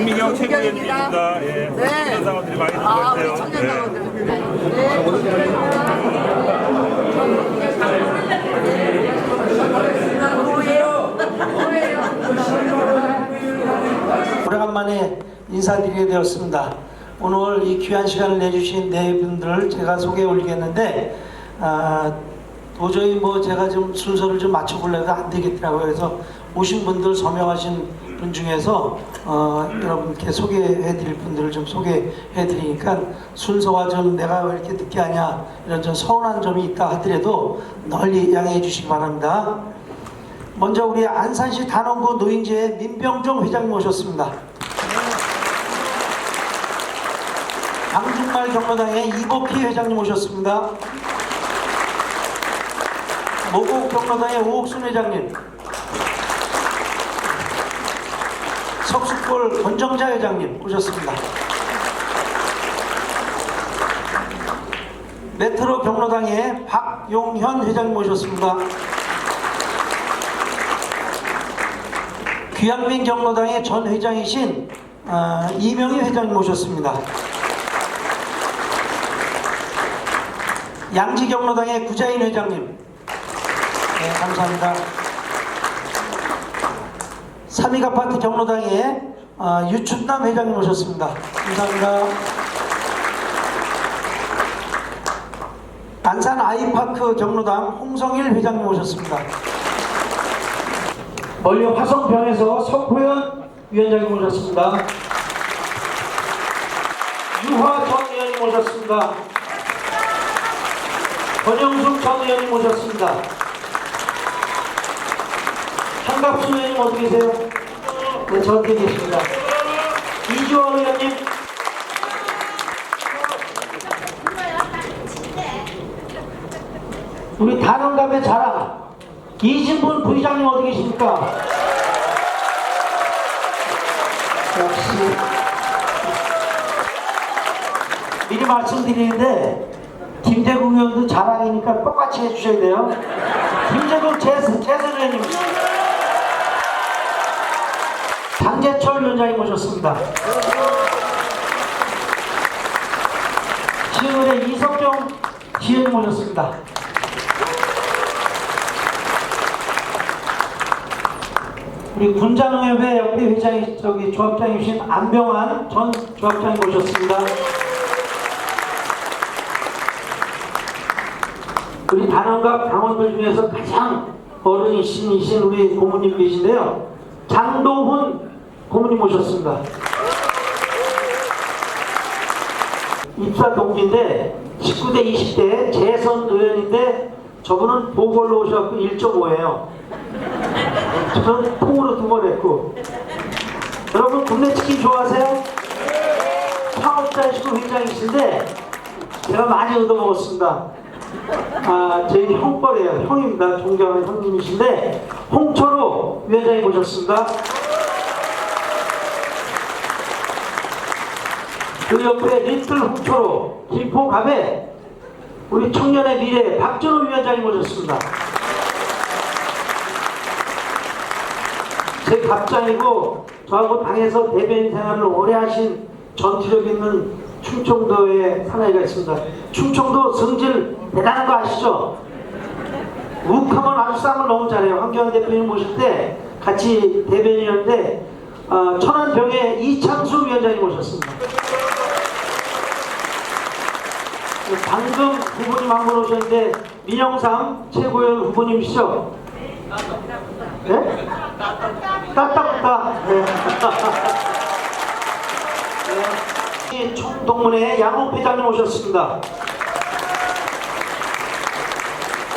김미경 최고위원님입니다. 예. 네. 청년 상원들이 많이 아, 우리 들어오세요. 청년 상원들. 네. 오래간만에 인사드리게 되었습니다. 오늘 이 귀한 시간을 내주신 네 분들을 제가 소개해 올리겠는데 도저히 뭐 제가 좀 순서를 좀 맞춰보려고 안 되겠더라고요. 그래서 오신 분들 서명하신 분 중에서 여러분께 소개해 드릴 분들을 좀 소개해 드리니까 순서와 좀 내가 왜 이렇게 늦게 하냐 이런 좀 서운한 점이 있다 하더라도 널리 양해해 주시기 바랍니다. 먼저 우리 안산시 단원구 노인지회 민병종 회장님 오셨습니다. 방중말 경로당의 이복희 회장님 오셨습니다. 모곡 경로당의 오옥순 회장님, 석숫골 권정자 회장님 오셨습니다. 메트로 경로당의 박용현 회장님 오셨습니다. 귀양민 경로당의 전 회장이신 이명희 회장님 오셨습니다. 양지 경로당의 구자인 회장님, 네, 감사합니다. 삼익아파트 경로당의 유춘남 회장님 오셨습니다. 감사합니다. 안산 아이파크 경로당 홍성일 회장님 오셨습니다. 멀리 화성병에서 석호연 위원장님 오셨습니다. 유화 전 의원님 오셨습니다. 권영숙 전 의원님 오셨습니다. 한갑수 의원님 어디 계세요? 네, 저한테 계십니다. 이주원 의원님, 우리 단원갑의 자랑 이진분 부의장님 어디 계십니까? 역시 미리 말씀드리는데 김재국 의원도 자랑이니까 똑같이 해주셔야 돼요. 김재국 재선 의원님, 장재철 위원장님 모셨습니다. 시의회 이석정 지회님 모셨습니다. 우리 군장의회 옆에 회장이 조합장이신 안병환 전 조합장님 모셨습니다. 우리 단원갑 당원들 중에서 가장 어른이신 우리 고모님 계신데요. 장동훈 고모님 모셨습니다. 입사 동기인데 19대 20대 재선 의원인데 저분은 보궐로 오셔서 1.5예요. 저는 통으로 2번 했고. 여러분 굽네치킨 좋아하세요? 창업자이시고 회장이신데 제가 많이 얻어먹었습니다. 저희 형벌이에요. 형입니다. 존경하는 형님이신데 홍철호 위원장님 모셨습니다. 그 옆에 리틀 홍철호 김포갑에 우리 청년의 미래 박전호 위원장님 모셨습니다. 제 갑장이고 저하고 당에서 대변인 생활을 오래 하신 전투력 있는 충청도의 사나이가 있습니다. 충청도 성질 대단한 거 아시죠? 욱하면 아주 쌈을 너무 잘해요. 황교안 대표님 모실 때 같이 대변인이었는데 천안병의 이창수 위원장님 모셨습니다. 방금 후보님 한 분 오셨는데 민영삼 최고위원 후보님이시죠? 네? 따따따. 네. 네. 총동문회 양홍 회장님 오셨습니다.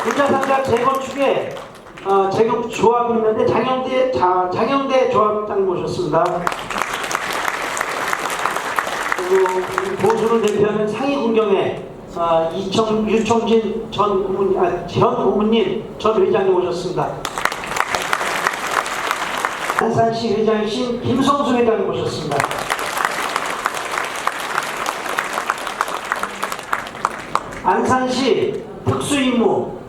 군자상가 재건축에 재건축 조합이 있는데 장영대 조합장님 모셨습니다. 그리고 보수를 대표하는 상위군경에 유청진 전 고문님 전 회장님 오셨습니다. 안산시 회장이신 김성수 회장님 모셨습니다. 안산시 특수임무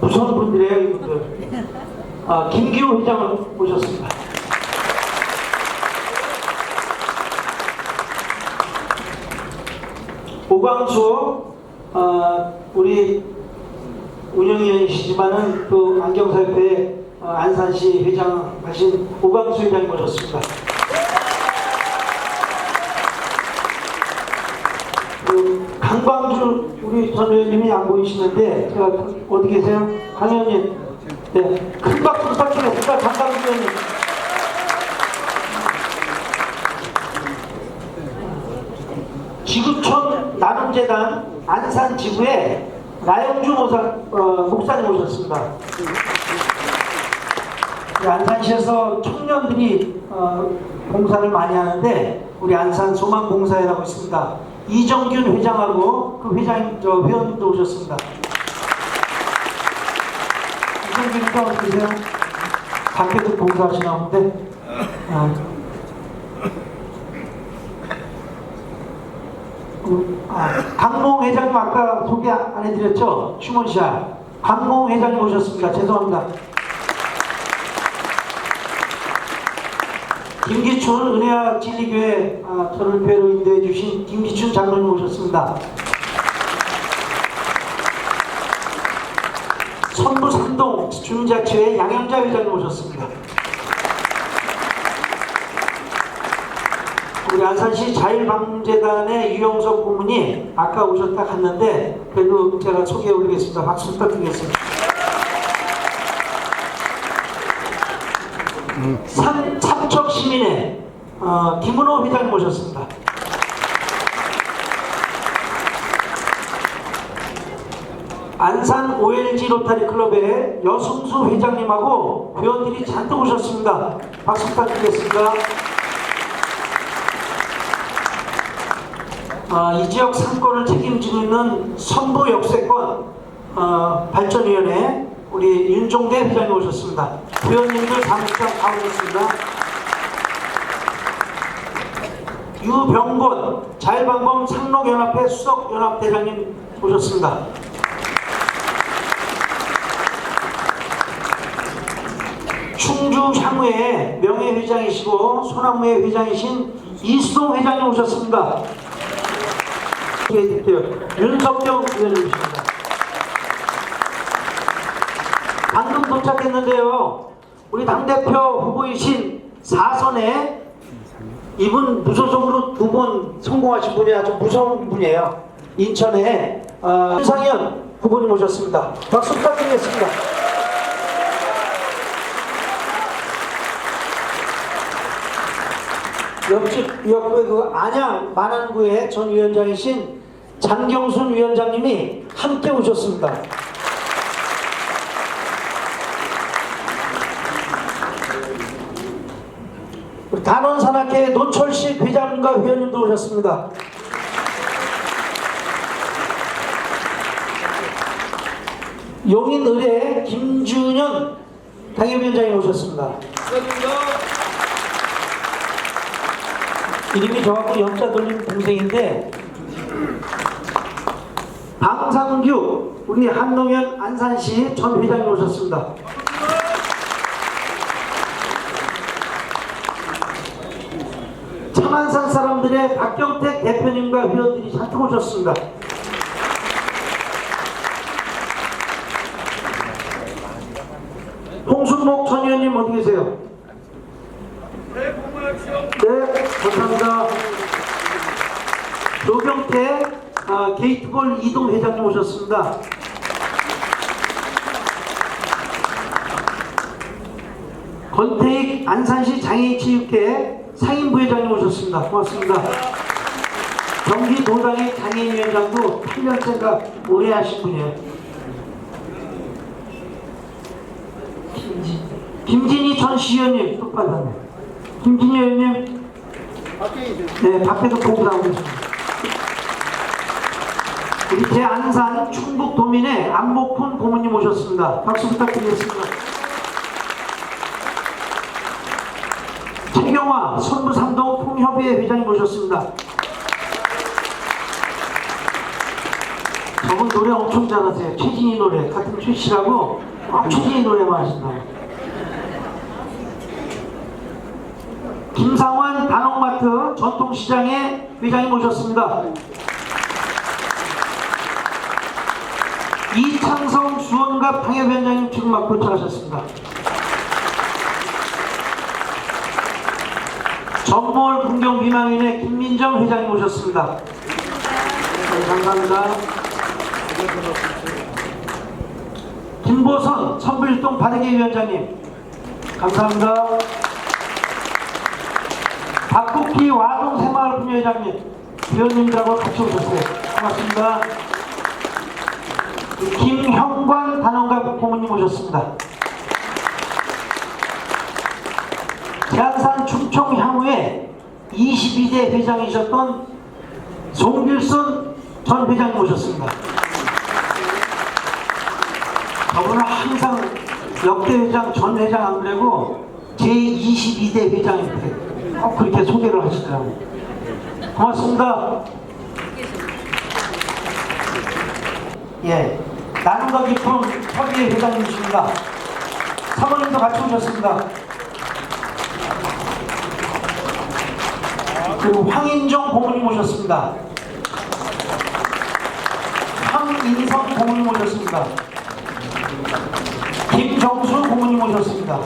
무서운 분들이에요, 이분들. 김기호 회장을 모셨습니다. 오광수 우리 운영위원이시지만은 또 안경사협회 안산시 회장하신 오광수 회장님 모셨습니다. 강광주 우리 전 의원님이 안 보이시는데 제가 어디 계세요? 강 의원님. 네, 큰 박수 부탁드리겠습니다. 강광주 의원님. 지구촌 나눔재단 안산 지구에 나영주 목사님 오셨습니다. 안산시에서 청년들이 봉사를 많이 하는데 우리 안산 소망봉사회라고 있습니다. 이정균 회장하고 그 회원님도 오셨습니다. 이정균 회장 어떻게 계세요? 밖에도 봉사하시나 본데. 강몽 회장님 아까 소개 안 해드렸죠? 휴먼시아 강몽 회장님 오셨습니다. 죄송합니다. 김기춘 은혜와 진리교회 저를 뵈러 인도해 주신 김기춘 장로님 오셨습니다. 선부 삼동 주민자치회 양영자 회장님 오셨습니다. 우리 안산시 자율방문재단의 유영석 고문이 아까 오셨다 갔는데 그래도 제가 소개해 올리겠습니다. 박수 부탁드리겠습니다. 삼척시민회 김은호 회장님 모셨습니다. 안산 OLG 로타리 클럽의 여승수 회장님하고 회원들이 잔뜩 오셨습니다. 박수 부탁드리겠습니다. 이 지역 상권을 책임지고 있는 선부 역세권 발전위원회 우리 윤종대 회장님 오셨습니다. 회원님들 다목장 다 오셨습니다. 유병곤 자율방범 상록연합회 수석연합대장님 오셨습니다. 충주향후회 명예회장이시고 소나무회 회장이신 이수동 회장님 오셨습니다. 윤석경 의원님이십니다. 방금 도착했는데요. 우리 당대표 후보이신 4선에 이분 무소속으로 2번 성공하신 분이 아주 무서운 분이에요. 인천에 윤상현 후보님 오셨습니다. 박수 부탁드리겠습니다. 옆집 옆구에 그 안양 만안구의 전 위원장이신 장경순 위원장님이 함께 오셨습니다. 우리 단원산악회 노철식 회장님과 회원님도 오셨습니다. 용인의뢰 김준현 당협위원장님 오셨습니다. 이름이 저하고 영자 돌림 동생인데 방상규 우리 한농현 안산시 전 회장님 오셨습니다. 참안산 사람들의 박경택 대표님과 회원들이 잔뜩 오셨습니다. 홍순목 전 의원님 어디 계세요? 네, 감사합니다. 노경태 게이트볼 이동 회장님 오셨습니다. 권태익 안산시 장애인체육회 상임부회장님 오셨습니다. 고맙습니다. 경기도당의 장애인위원장도 8년째가 오래 하신 분이에요. 김진희 전 시의원님 또 받았네. 김진희 의원님 네, 밖에도 보고 나오고 있습니다. 우리 대안산 충북도민의 안목훈 고문님 오셨습니다. 박수 부탁드리겠습니다. 최경화 선부삼동 통협의회 회장님 오셨습니다. 저분 노래 엄청 잘하세요. 최진희 노래 같은 출시라고 최진희 노래만 하신다고. 김상환 단옥마트 전통시장의 회장님 오셨습니다. 이창성 수원갑 방협위원장님 지금 막 도착하셨습니다. 전몰 긍정비망인의 김민정 회장님 오셨습니다. 네, 감사합니다. 김보선 선불일동 바르게 위원장님 감사합니다. 박국희 와동새마을분회장님 위원님들하고 같이 오셨어요. 고맙습니다. 김형관 단원갑 고모님 오셨습니다. 제안산 충청향후에 22대 회장이셨던 송길선 전 회장님 오셨습니다. 저분은 항상 역대 회장, 전 회장 안 그래고 제22대 회장인데 꼭 그렇게 소개를 하시더라고요. 고맙습니다. 예, 나눔과 기쁨 협의회 회장님이십니다. 사모님도 같이 오셨습니다. 그리고 황인정 고모님 오셨습니다. 황인성 고모님 오셨습니다. 김정수 고모님 오셨습니다.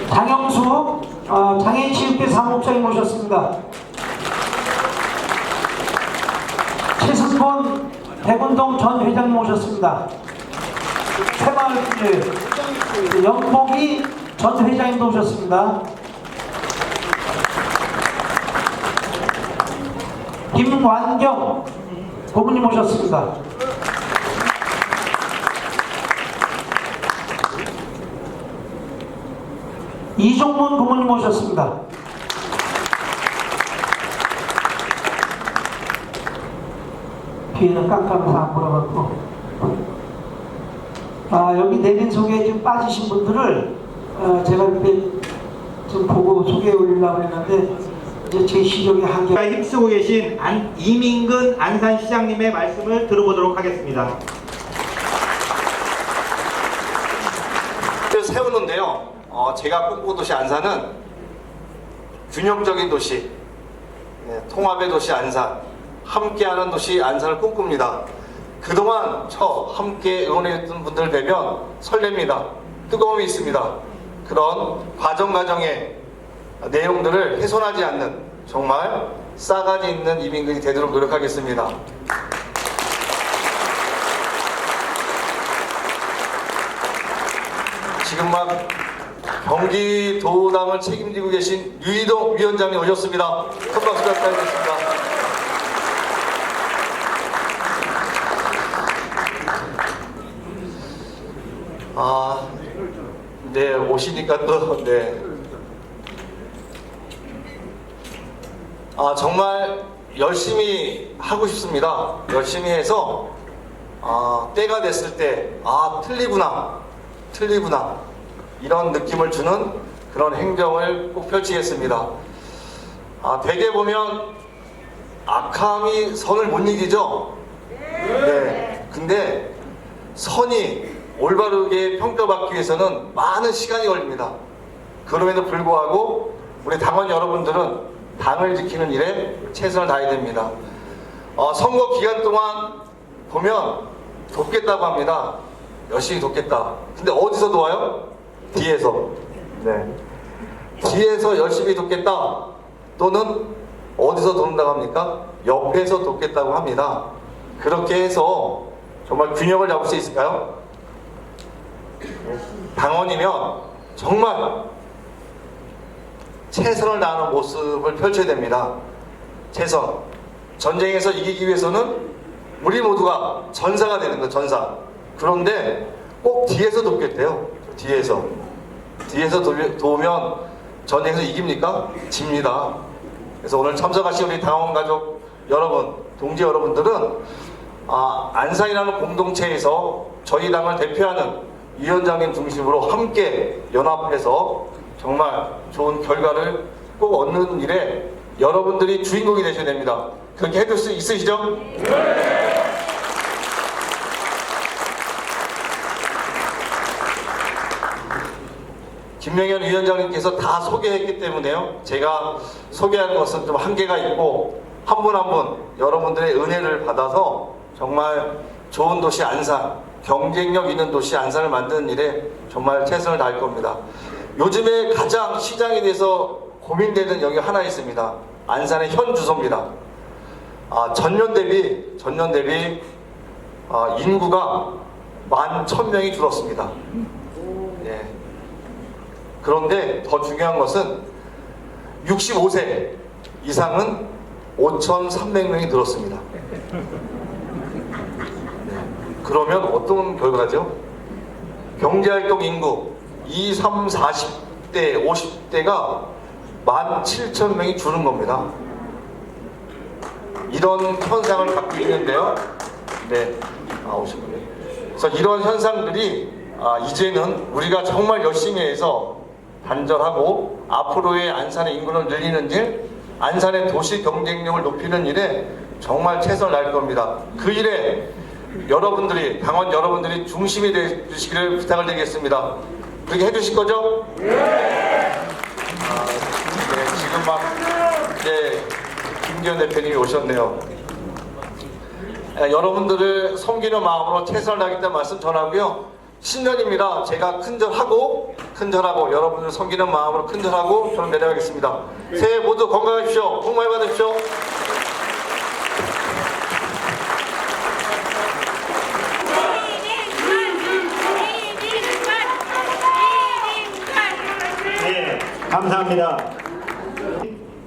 장영수 장애인체육회 사무국장님 오셨습니다. 최승권 대군동 전 회장님 오셨습니다. 새마을 영복이 전 회장님도 오셨습니다. 김완경 고모님 오셨습니다. 이종문 고모님 오셨습니다. 뒤에는 깜깜해서 안 보여갖고 여기 내빈 소개에 좀 빠지신 분들을 제가 이렇게 좀 보고 소개해 올리려고 했는데 이제 제 시력이 한계. 힘쓰고 계신 이민근 안산시장님의 말씀을 들어보도록 하겠습니다. 세우는데요. 제가 꿈꾸는 도시 안산은 균형적인 도시, 통합의 도시 안산, 함께하는 도시 안산을 꿈꿉니다. 그동안 저 함께 응원해줬던 분들 뵈면 설렙니다. 뜨거움이 있습니다. 그런 과정의 내용들을 훼손하지 않는 정말 싸가지 있는 이민근이 되도록 노력하겠습니다. 지금 막 경기도당을 책임지고 계신 유이동 위원장님 오셨습니다. 큰 박수 부탁드리겠습니다. 네, 오시니까 또, 네. 정말 열심히 하고 싶습니다. 열심히 해서, 때가 됐을 때, 틀리구나. 이런 느낌을 주는 그런 행정을 꼭 펼치겠습니다. 되게 보면, 악함이 선을 못 이기죠? 네. 근데, 선이 올바르게 평가받기 위해서는 많은 시간이 걸립니다. 그럼에도 불구하고 우리 당원 여러분들은 당을 지키는 일에 최선을 다해야 됩니다. 선거 기간 동안 보면 돕겠다고 합니다. 열심히 돕겠다. 근데 어디서 도와요? 뒤에서. 네. 뒤에서 열심히 돕겠다. 또는 어디서 돕는다고 합니까? 옆에서 돕겠다고 합니다. 그렇게 해서 정말 균형을 잡을 수 있을까요? 당원이면 정말 최선을 다하는 모습을 펼쳐야 됩니다. 최선. 전쟁에서 이기기 위해서는 우리 모두가 전사가 되는 거예요. 전사. 그런데 꼭 뒤에서 돕겠대요. 뒤에서 도우면 전쟁에서 이깁니까? 집니다. 그래서 오늘 참석하신 우리 당원 가족 여러분, 동지 여러분들은 안산이라는 공동체에서 저희 당을 대표하는 위원장님 중심으로 함께 연합해서 정말 좋은 결과를 꼭 얻는 일에 여러분들이 주인공이 되셔야 됩니다. 그렇게 해줄 수 있으시죠? 네. 김명현 위원장님께서 다 소개했기 때문에요. 제가 소개하는 것은 좀 한계가 있고 한 분 한 분 여러분들의 은혜를 받아서 정말 좋은 도시 안산, 경쟁력 있는 도시 안산을 만드는 일에 정말 최선을 다할 겁니다. 요즘에 가장 시장에 대해서 고민되는 영역이 하나 있습니다. 안산의 현 주소입니다. 전년 대비 인구가 11,000명이 줄었습니다. 예. 그런데 더 중요한 것은 65세 이상은 5,300명이 늘었습니다. 그러면 어떤 결과죠? 경제활동 인구 20, 30, 40대, 50대가 17,000명이 줄은 겁니다. 이런 현상을 갖고 있는데요. 네, 50분이요. 그래서 이런 현상들이 이제는 우리가 정말 열심히 해서 단절하고 앞으로의 안산의 인구를 늘리는 일, 안산의 도시 경쟁력을 높이는 일에 정말 최선을 다할 겁니다. 그 일에 여러분들이, 당원 여러분들이 중심이 되시기를 부탁을 드리겠습니다. 그렇게 해주실 거죠? 네. 지금 막 김기현 대표님이 오셨네요. 여러분들을 섬기는 마음으로 최선을 다하겠다는 말씀 전하고요. 신년입니다. 제가 큰절하고 여러분을 섬기는 마음으로 큰절하고 저는 내려가겠습니다. 새해 모두 건강하십시오. 복 많이 받으십시오. 네, 감사합니다.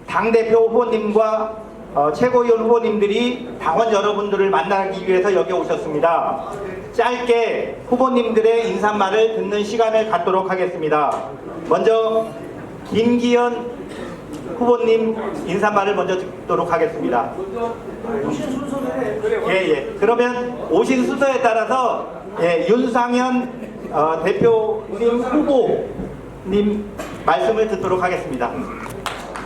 당대표 후보님과 최고위원 후보님들이 당원 여러분들을 만나기 위해서 여기 오셨습니다. 짧게 후보님들의 인사말을 듣는 시간을 갖도록 하겠습니다. 먼저 김기현 후보님 인사말을 먼저 듣도록 하겠습니다. 예. 그러면 오신 순서에 따라서 윤상현 대표님 후보님 말씀을 듣도록 하겠습니다.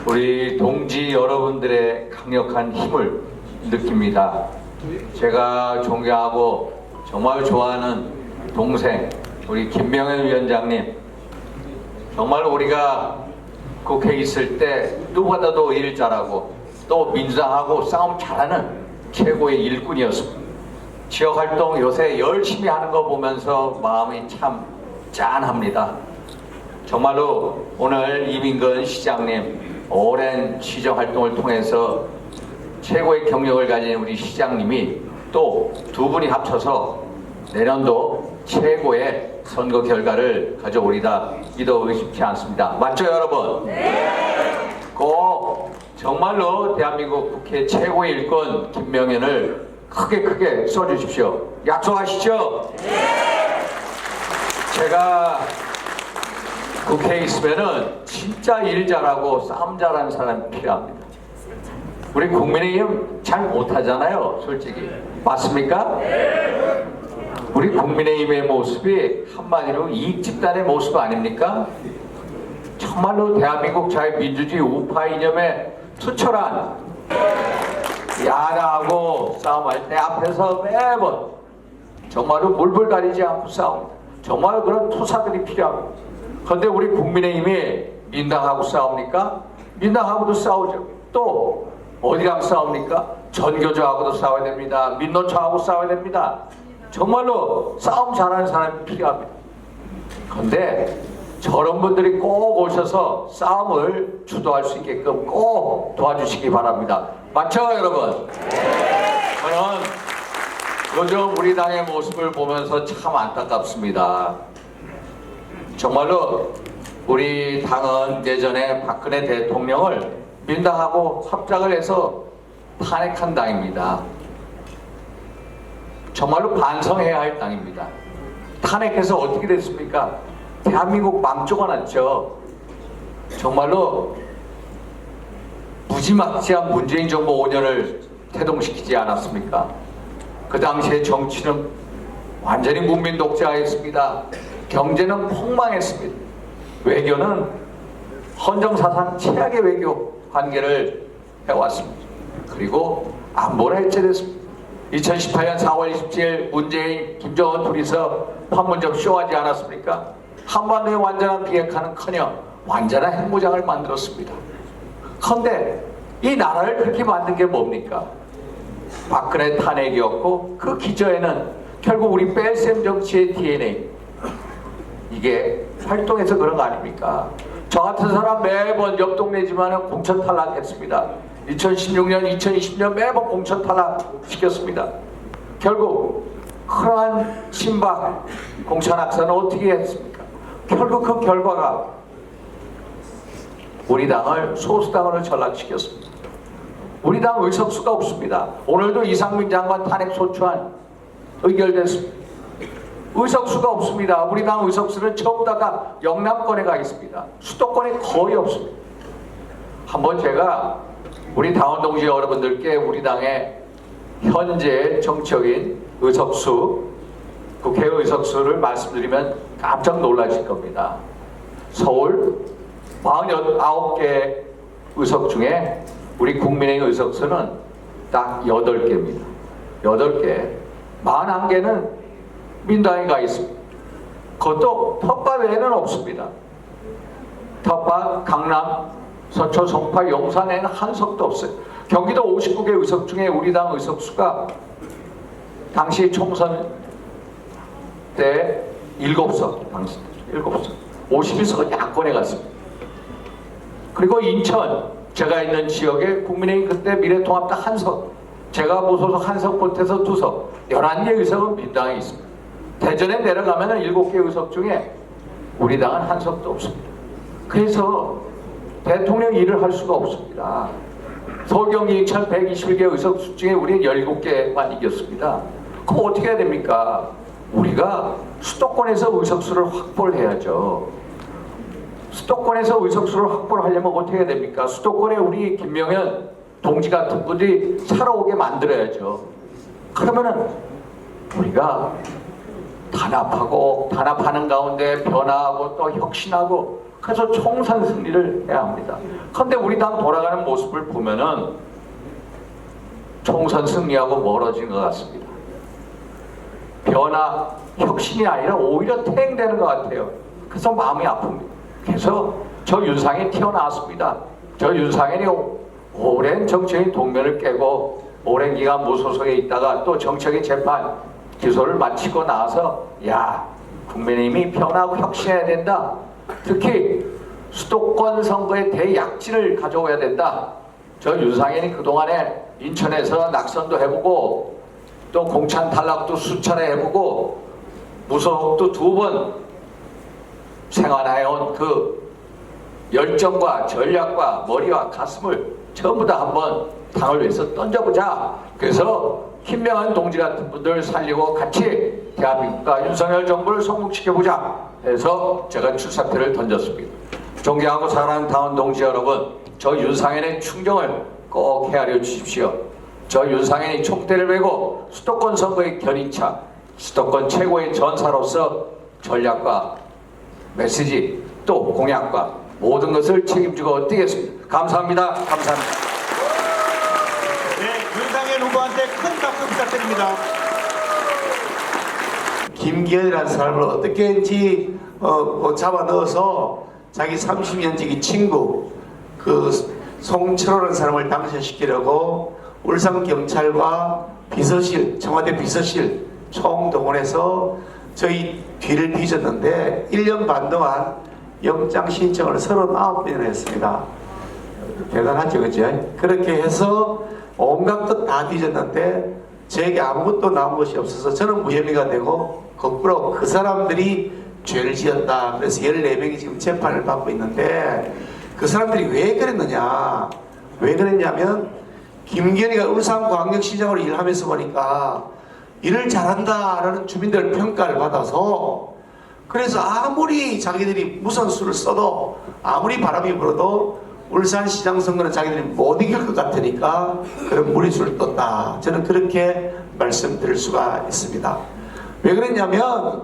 우리 동지 여러분들의 강력한 힘을 느낍니다. 제가 존경하고 정말 좋아하는 동생 우리 김명현 위원장님, 정말 우리가 국회에 있을 때 누구보다도 일 잘하고 또 민주당하고 싸움 잘하는 최고의 일꾼이었습니다. 지역활동 요새 열심히 하는 거 보면서 마음이 참 짠합니다. 정말로 오늘 이민근 시장님 오랜 시정활동을 통해서 최고의 경력을 가진 우리 시장님이 또 두 분이 합쳐서 내년도 최고의 선거 결과를 가져오리다 믿어 의심치 않습니다. 맞죠 여러분? 네. 꼭 정말로 대한민국 국회 최고의 일꾼 김명현을 크게 써주십시오. 약속하시죠? 네. 제가 국회에 있으면은 진짜 일 잘하고 싸움 잘하는 사람이 필요합니다. 우리 국민의힘 잘 못하잖아요, 솔직히. 맞습니까? 우리 국민의힘의 모습이 한마디로 이익집단의 모습 아닙니까? 정말로 대한민국 자유민주주의 우파 이념에 투철한 야당하고 싸움할 때 앞에서 매번 정말로 물불 가리지 않고 싸웁니다. 정말 그런 투사들이 필요합니다. 그런데 우리 국민의힘이 민당하고 싸웁니까? 민당하고도 싸우죠. 또 어디랑 싸웁니까? 전교조하고도 싸워야 됩니다. 민노총하고 싸워야 됩니다. 정말로 싸움 잘하는 사람이 필요합니다. 그런데 저런 분들이 꼭 오셔서 싸움을 주도할 수 있게끔 꼭 도와주시기 바랍니다. 맞죠 여러분? 저는 요즘 우리 당의 모습을 보면서 참 안타깝습니다. 정말로 우리 당은 예전에 박근혜 대통령을 민당하고 합작을 해서 탄핵한 당입니다. 정말로 반성해야 할 당입니다. 탄핵해서 어떻게 됐습니까? 대한민국 망조가 났죠. 정말로 무지막지한 문재인 정부 5년을 태동시키지 않았습니까? 그 당시에 정치는 완전히 국민 독재하였습니다. 경제는 폭망했습니다. 외교는 헌정사상 최악의 외교 관계를 해왔습니다. 그리고 안보는 해체됐습니다. 2018년 4월 27일 문재인, 김정은 둘이서 판문점 쇼하지 않았습니까? 한반도의 완전한 비핵화는커녕 완전한 핵무장을 만들었습니다. 그런데 이 나라를 그렇게 만든 게 뭡니까? 박근혜 탄핵이었고 그 기저에는 결국 우리 뺄셈 정치의 DNA 이게 활동해서 그런 거 아닙니까? 저 같은 사람 매번 옆 동네지만은 공천 탈락했습니다. 2016년, 2020년 매번 공천 탈락시켰습니다. 결국 그러한 친박 공천 학사는 어떻게 했습니까? 결국 그 결과가 우리 당을 소수당으로 전락시켰습니다. 우리 당 의석수가 없습니다. 오늘도 이상민 장관 탄핵 소추안 의결됐습니다. 의석수가 없습니다. 우리 당 의석수는 전부 다가 영남권에 가 있습니다. 수도권에 거의 없습니다. 한번 제가 우리 당원 동지 여러분들께 우리 당의 현재 정치적인 의석수, 국회 의석수를 말씀드리면 깜짝 놀라실 겁니다. 서울 49개 의석 중에 우리 국민의힘 의석수는 딱 8개입니다. 8개. 41개는 민당에 가 있습니다. 그것도 텃밭 외에는 없습니다. 텃밭, 강남, 서초, 송파, 용산에는 한 석도 없어요. 경기도 59개 의석 중에 우리 당 의석수가 당시 총선 때 7석, 당시 7석, 51석은 야권에 갔습니다. 그리고 인천, 제가 있는 지역에 국민의힘 그때 미래통합당 한 석, 제가 무소속 한 석 보태서 2석, 11개 의석은 민당에 있습니다. 대전에 내려가면 7개 의석 중에 우리 당은 한 석도 없습니다. 그래서 대통령 일을 할 수가 없습니다. 서울, 경기, 인천 121개 의석 중에 우리는 17개만 이겼습니다. 그럼 어떻게 해야 됩니까? 우리가 수도권에서 의석수를 확보를 해야죠. 수도권에서 의석수를 확보를 하려면 어떻게 해야 됩니까? 수도권에 우리 김명현 동지 같은 분들이 살아오게 만들어야죠. 그러면은 우리가 단합하는 가운데 변화하고 또 혁신하고 그래서 총선 승리를 해야 합니다. 그런데 우리 당 돌아가는 모습을 보면은 총선 승리하고 멀어진 것 같습니다. 변화, 혁신이 아니라 오히려 퇴행되는 것 같아요. 그래서 마음이 아픕니다. 그래서 저 윤상이 튀어나왔습니다. 저 윤상현이 오랜 정치적인 동면을 깨고 오랜 기간 무소속에 있다가 또 정치적인 재판 기소를 마치고 나서 야, 국민의힘이 변화하고 혁신해야 된다. 특히 수도권 선거의 대약진을 가져와야 된다. 저 윤상현이 그동안에 인천에서 낙선도 해보고 또 공천 탈락도 수차례 해보고 무소속도 2번 생활해온 그 열정과 전략과 머리와 가슴을 전부 다 한번 당을 위해서 던져보자. 그래서 김명한 동지 같은 분들 살리고 같이 대한민국과 윤석열 정부를 성공시켜보자 해서 제가 출사표를 던졌습니다. 존경하고 사랑하는 당원 동지 여러분, 저 윤상현의 충정을 꼭 헤아려 주십시오. 저 윤상현이 총대를 메고 수도권 선거의 견인차, 수도권 최고의 전사로서 전략과 메시지 또 공약과 모든 것을 책임지고 뛰겠습니다. 감사합니다. 감사합니다. 네, 윤상현 후보한테 큰 박수 부탁드립니다. 김기현이라는 사람을 어떻게든지 잡아 넣어서 자기 30년 지기 친구 그 송철호라는 사람을 당선시키려고 울산경찰과 비서실, 청와대 비서실 총동원해서 저희 뒤를 뒤졌는데 1년 반 동안 영장 신청을 39번이나 했습니다. 대단하죠, 그죠? 그렇게 해서 온갖 것 다 뒤졌는데 저에게 아무것도 남은 것이 없어서 저는 무혐의가 되고 거꾸로 그 사람들이 죄를 지었다. 그래서 14명이 지금 재판을 받고 있는데 그 사람들이 왜 그랬느냐? 왜 그랬냐면 김기현이가 울산광역시장으로 일하면서 보니까 일을 잘한다라는 주민들 평가를 받아서 그래서 아무리 자기들이 무슨 수를 써도 아무리 바람이 불어도 울산시장 선거는 자기들이 못 이길 것 같으니까 그런 무리수를 떴다. 저는 그렇게 말씀드릴 수가 있습니다. 왜 그랬냐면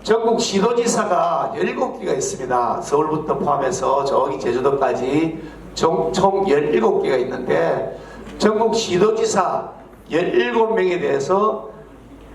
전국 시도지사가 17개가 있습니다. 서울부터 포함해서 저기 제주도까지 총 17개가 있는데 전국 시도지사 17명에 대해서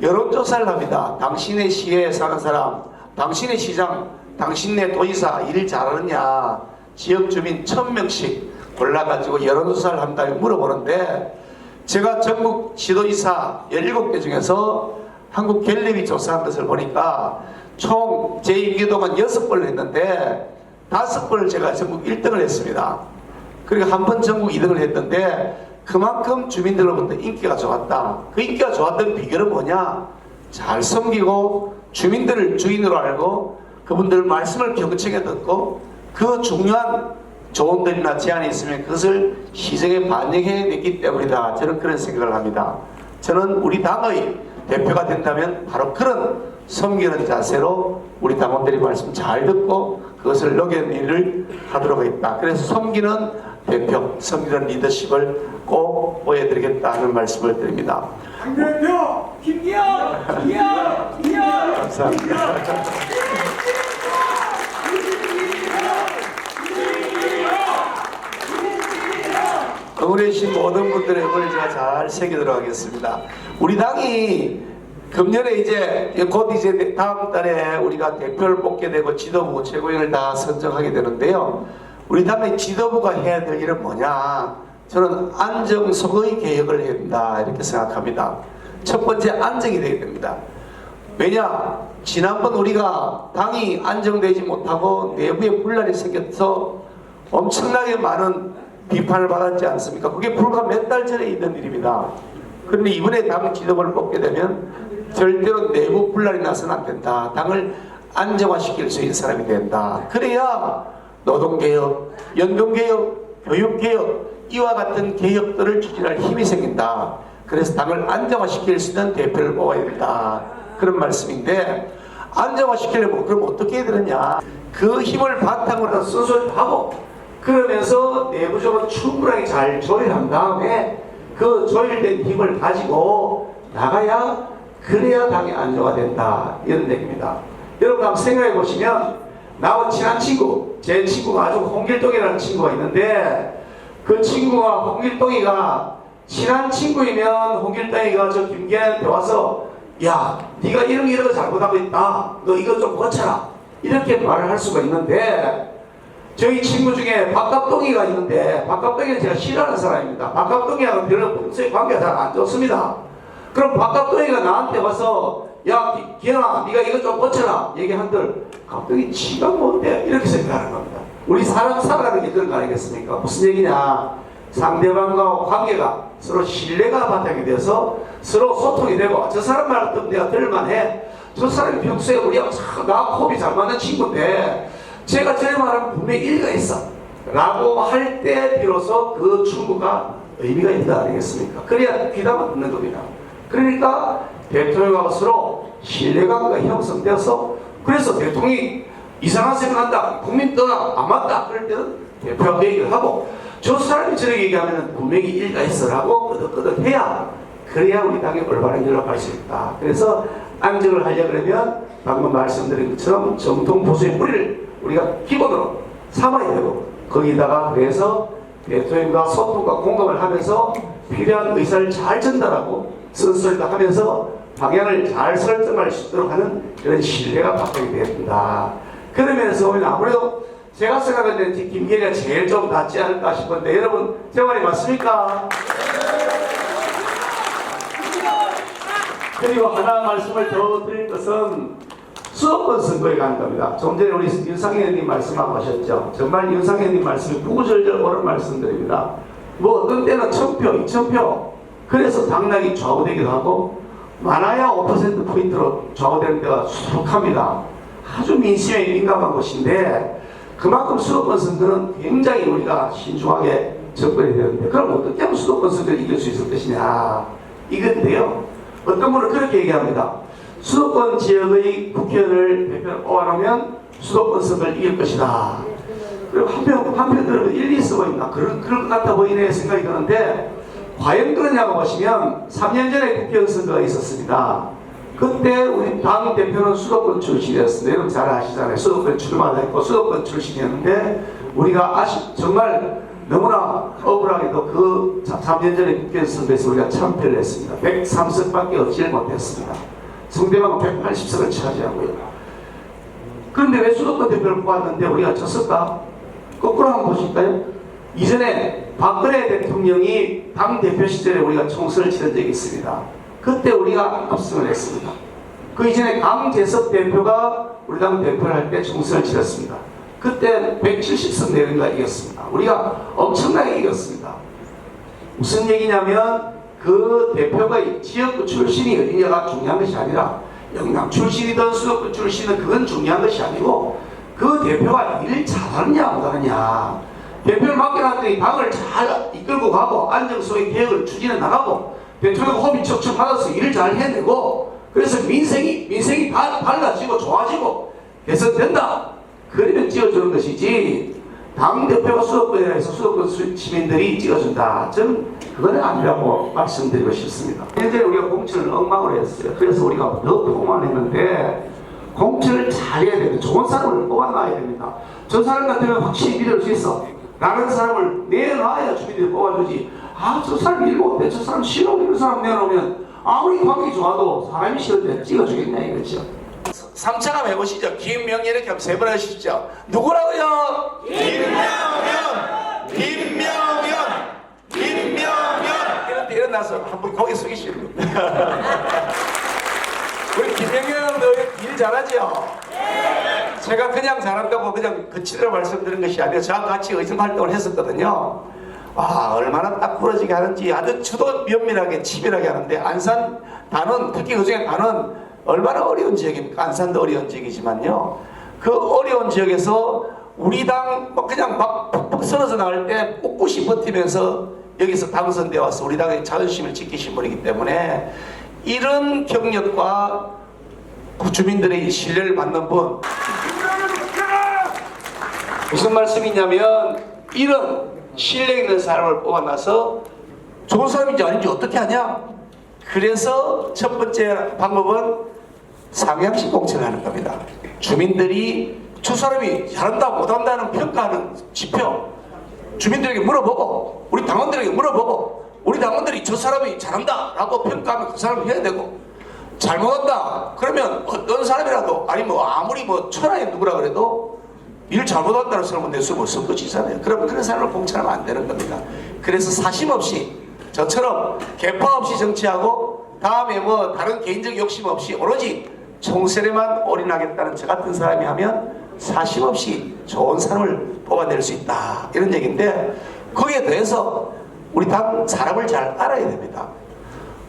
여론조사를 합니다. 당신의 시에 사는 사람, 당신의 시장, 당신네 도지사 일 잘하느냐, 지역 주민 1000명씩 골라가지고 여론조사를 한다고 물어보는데 제가 전국 지도이사 17개 중에서 한국갤럽이 조사한 것을 보니까 총 제 임기 동안 6번을 했는데 5번을 제가 전국 1등을 했습니다. 그리고 한 번 전국 2등을 했는데 그만큼 주민들로부터 인기가 좋았다. 그 인기가 좋았던 비결은 뭐냐? 잘 섬기고 주민들을 주인으로 알고 그분들 말씀을 경청해 듣고 그 중요한 조언들이나 제안이 있으면 그것을 시정에 반영해 냈기 때문이다. 저는 그런 생각을 합니다. 저는 우리 당의 대표가 된다면 바로 그런 섬기는 자세로 우리 당원들이 말씀 잘 듣고 그것을 녹여내는 일을 하도록 하겠다. 그래서 섬기는 대표, 섬기는 리더십을 꼭 보여드리겠다는 말씀을 드립니다. 당대표 김기현, 기현. 감사합니다. 응원해주신 모든 분들의 응원을 제가 잘 새기도록 하겠습니다. 우리 당이 금년에 이제 곧 이제 다음 달에 우리가 대표를 뽑게 되고 지도부 최고위원을 다 선정하게 되는데요. 우리 당의 지도부가 해야 될 일은 뭐냐? 저는 안정성의 개혁을 해야 된다 이렇게 생각합니다. 첫 번째 안정이 되어야 됩니다. 왜냐? 지난번 우리가 당이 안정되지 못하고 내부에 분란이 생겨서 엄청나게 많은 비판을 받았지 않습니까? 그게 불과 몇 달 전에 있는 일입니다. 그런데 이번에 당 지도부를 뽑게 되면 절대로 내부 분란이 나서는 안 된다. 당을 안정화시킬 수 있는 사람이 된다. 그래야 노동개혁, 연금개혁, 교육개혁 이와 같은 개혁들을 추진할 힘이 생긴다. 그래서 당을 안정화시킬 수 있는 대표를 뽑아야 된다. 그런 말씀인데 안정화시키려면 그럼 어떻게 해야 되느냐. 그 힘을 바탕으로 수술하고 그러면서 내부적으로 충분하게 잘 조율한 다음에 그 조율된 힘을 가지고 나가야 그래야 당이 안정화된다 이런 얘기입니다. 여러분 한번 생각해 보시면 나하고 친한 친구, 제 친구가 아주 홍길동이라는 친구가 있는데 그 친구가 홍길동이가 친한 친구이면 홍길동이가 저 김기현한테 와서 야 네가 이런 거 잘못하고 있다. 너 이거 좀 고쳐라. 이렇게 말을 할 수가 있는데 저희 친구 중에 박갑동이가 있는데 박갑동이는 제가 싫어하는 사람입니다. 박갑동이하고 별로 평소에 관계가 잘 안 좋습니다. 그럼 박갑동이가 나한테 와서 야 기현아 네가 이거 좀 고쳐라 얘기한들 갑자기 지가 뭔데 이렇게 생각하는 겁니다. 우리 사람 살아가는 게 그런 거 아니겠습니까? 무슨 얘기냐? 상대방과 관계가 서로 신뢰가 바탕이 돼서 서로 소통이 되고 저 사람 말 듣면 내가 들만해. 저 사람이 평소에 우리하고 나 호흡이 잘 맞는 친구인데 제가 저래 말하면 분명히 일리가 있어 라고 할 때 비로소 그 충고가 의미가 있다 아니겠습니까? 그래야 귀담아 듣는 겁니다. 그러니까 대통령하고 서로 신뢰관계가 형성되어서 그래서 대통령이 이상한 생각한다 국민 떠나 안 맞다 그럴 때는 대표하고 얘기를 하고 저 사람이 저렇게 얘기하면 분명히 일리가 있어 라고 끄덕끄덕 해야 그래야 우리 당이 올바른 길로 갈 수 있다. 그래서 안정을 하려고 그러면 방금 말씀드린 것처럼 정통 보수의 뿌리를 우리가 기본으로 삼아야 되고 거기다가 그래서 대통령과 소통과 공감을 하면서 필요한 의사를 잘 전달하고 쓴소리도 하면서 방향을 잘 설정할 수 있도록 하는 그런 신뢰가 바탕이 되어야 된다. 그런 면에서 보면 아무래도 제가 생각할 때는 김기현이가 제일 좀 낫지 않을까 싶은데 여러분 제 말이 맞습니까? 그리고 하나 말씀을 더 드릴 것은 수도권 선거에 간 겁니다. 좀 전에 우리 윤상현 의원님 말씀하고 하셨죠. 정말 윤상현 의원님 말씀이 구구절절 옳은 말씀드립니다. 뭐 어떤 때는 1000표, 2000표 그래서 당락이 좌우되기도 하고 많아야 5%포인트로 좌우되는 데가 수북합니다. 아주 민심에 민감한 곳인데 그만큼 수도권 선거는 굉장히 우리가 신중하게 접근해야 되는데 그럼 어떻게 하면 수도권 선거를 이길 수 있을 것이냐 이건데요. 어떤 분은 그렇게 얘기합니다. 수도권 지역의 국회의원을 대표로 뽑아놓으면 수도권 선거를 이길 것이다. 그리고 한편 들으면 일리 있어 보인다. 그럴 것 같아 보이네 생각이 드는데 과연 그러냐고 보시면 3년 전에 국회의원 선거가 있었습니다. 그때 우리 당 대표는 수도권 출신이었습니다. 여러분 잘 아시잖아요. 수도권 출마도 했고 수도권 출신이었는데 우리가 정말 너무나 억울하게도 그 3년 전에 국회의원 선거에서 우리가 참패를 했습니다. 103석밖에 얻지 못했습니다. 상대방은 180석을 차지하고요. 그런데 왜 수도권 대표를 뽑았는데 우리가 졌을까? 거꾸로 한번 보실까요? 이전에 박근혜 대통령이 당대표 시절에 우리가 총선을 치른 적이 있습니다. 그때 우리가 압승을 했습니다. 그 이전에 강재섭 대표가 우리 당 대표를 할 때 총선을 치렀습니다. 그때 170석 내외가 이겼습니다. 우리가 엄청나게 이겼습니다. 무슨 얘기냐면 그 대표가 지역구 출신이 어디냐가 중요한 것이 아니라 영남 출신이든 수도권 출신이든 그건 중요한 것이 아니고 그 대표가 일을 잘하느냐 못하느냐, 대표를 맡겨놨더니 당을 잘 이끌고 가고 안정성의 개혁을 추진해 나가고 대통령 호흡이 척척 받아서 일을 잘 해내고 그래서 민생이 달라지고 좋아지고 개선된다, 그러면 찍어주는 것이지 당대표가 수도권에 대해서 수도권 시민들이 찍어준다, 저는 그건 아니라고 말씀드리고 싶습니다. 현재 우리가 공천을 엉망으로 했어요. 그래서 우리가 더 포만했는데 공천을 잘 해야 됩니다. 좋은 사람을 뽑아놔야 됩니다. 저 사람 같으면 확실히 믿을 수 있어 라는 사람을 내놔야 주민들이 뽑아주지, 저 사람 일 못해, 저 사람 싫어, 이런 사람 내놓으면 아무리 관계 좋아도 사람이 싫은데 찍어주겠냐 이거죠. 3차가 해보시죠. 김명연 이렇게 한번 세 번 하시죠. 누구라고요? 김명연 이런데 일어나서 한번 고개 숙이시는 겁니다. 우리 김명연 너 일 잘하죠? 제가 그냥 잘한다고 그냥 그치대로 말씀드린 것이 아니라 저랑 같이 의정활동을 했었거든요. 얼마나 딱 부러지게 하는지 아주 주도 면밀하게 치밀하게 하는데, 안산 단원, 특히 그중에 단원 얼마나 어려운 지역입니까? 안산도 어려운 지역이지만요, 그 어려운 지역에서 우리 당 그냥 막 푹푹 쓰러져 나갈 때 꿋꿋이 버티면서 여기서 당선되어 와서 우리 당의 자존심을 지키신 분이기 때문에 이런 경력과 주민들의 신뢰를 받는 분, 무슨 말씀이냐면 이런 신뢰 있는 사람을 뽑아놔서 좋은 사람인지 아닌지 어떻게 하냐? 그래서 첫 번째 방법은 상향식 공천을 하는 겁니다. 주민들이 저 사람이 잘한다 못한다는 평가하는 지표 주민들에게 물어보고 우리 당원들에게 물어보고 우리 당원들이 저 사람이 잘한다 라고 평가하면 그 사람을 해야 되고, 잘못한다 그러면 어떤 사람이라도 아니 아무리 천하의 누구라 그래도 일 잘못한다는 사람은 내수를 섞어지잖아요. 그러면 그런 사람을 공천하면 안 되는 겁니다. 그래서 사심 없이 저처럼 계파 없이 정치하고 다음에 다른 개인적 욕심 없이 오로지 총선에만 올인하겠다는 저 같은 사람이 하면 사심 없이 좋은 사람을 뽑아낼 수 있다, 이런 얘기인데, 거기에 대해서 우리 당 사람을 잘 알아야 됩니다.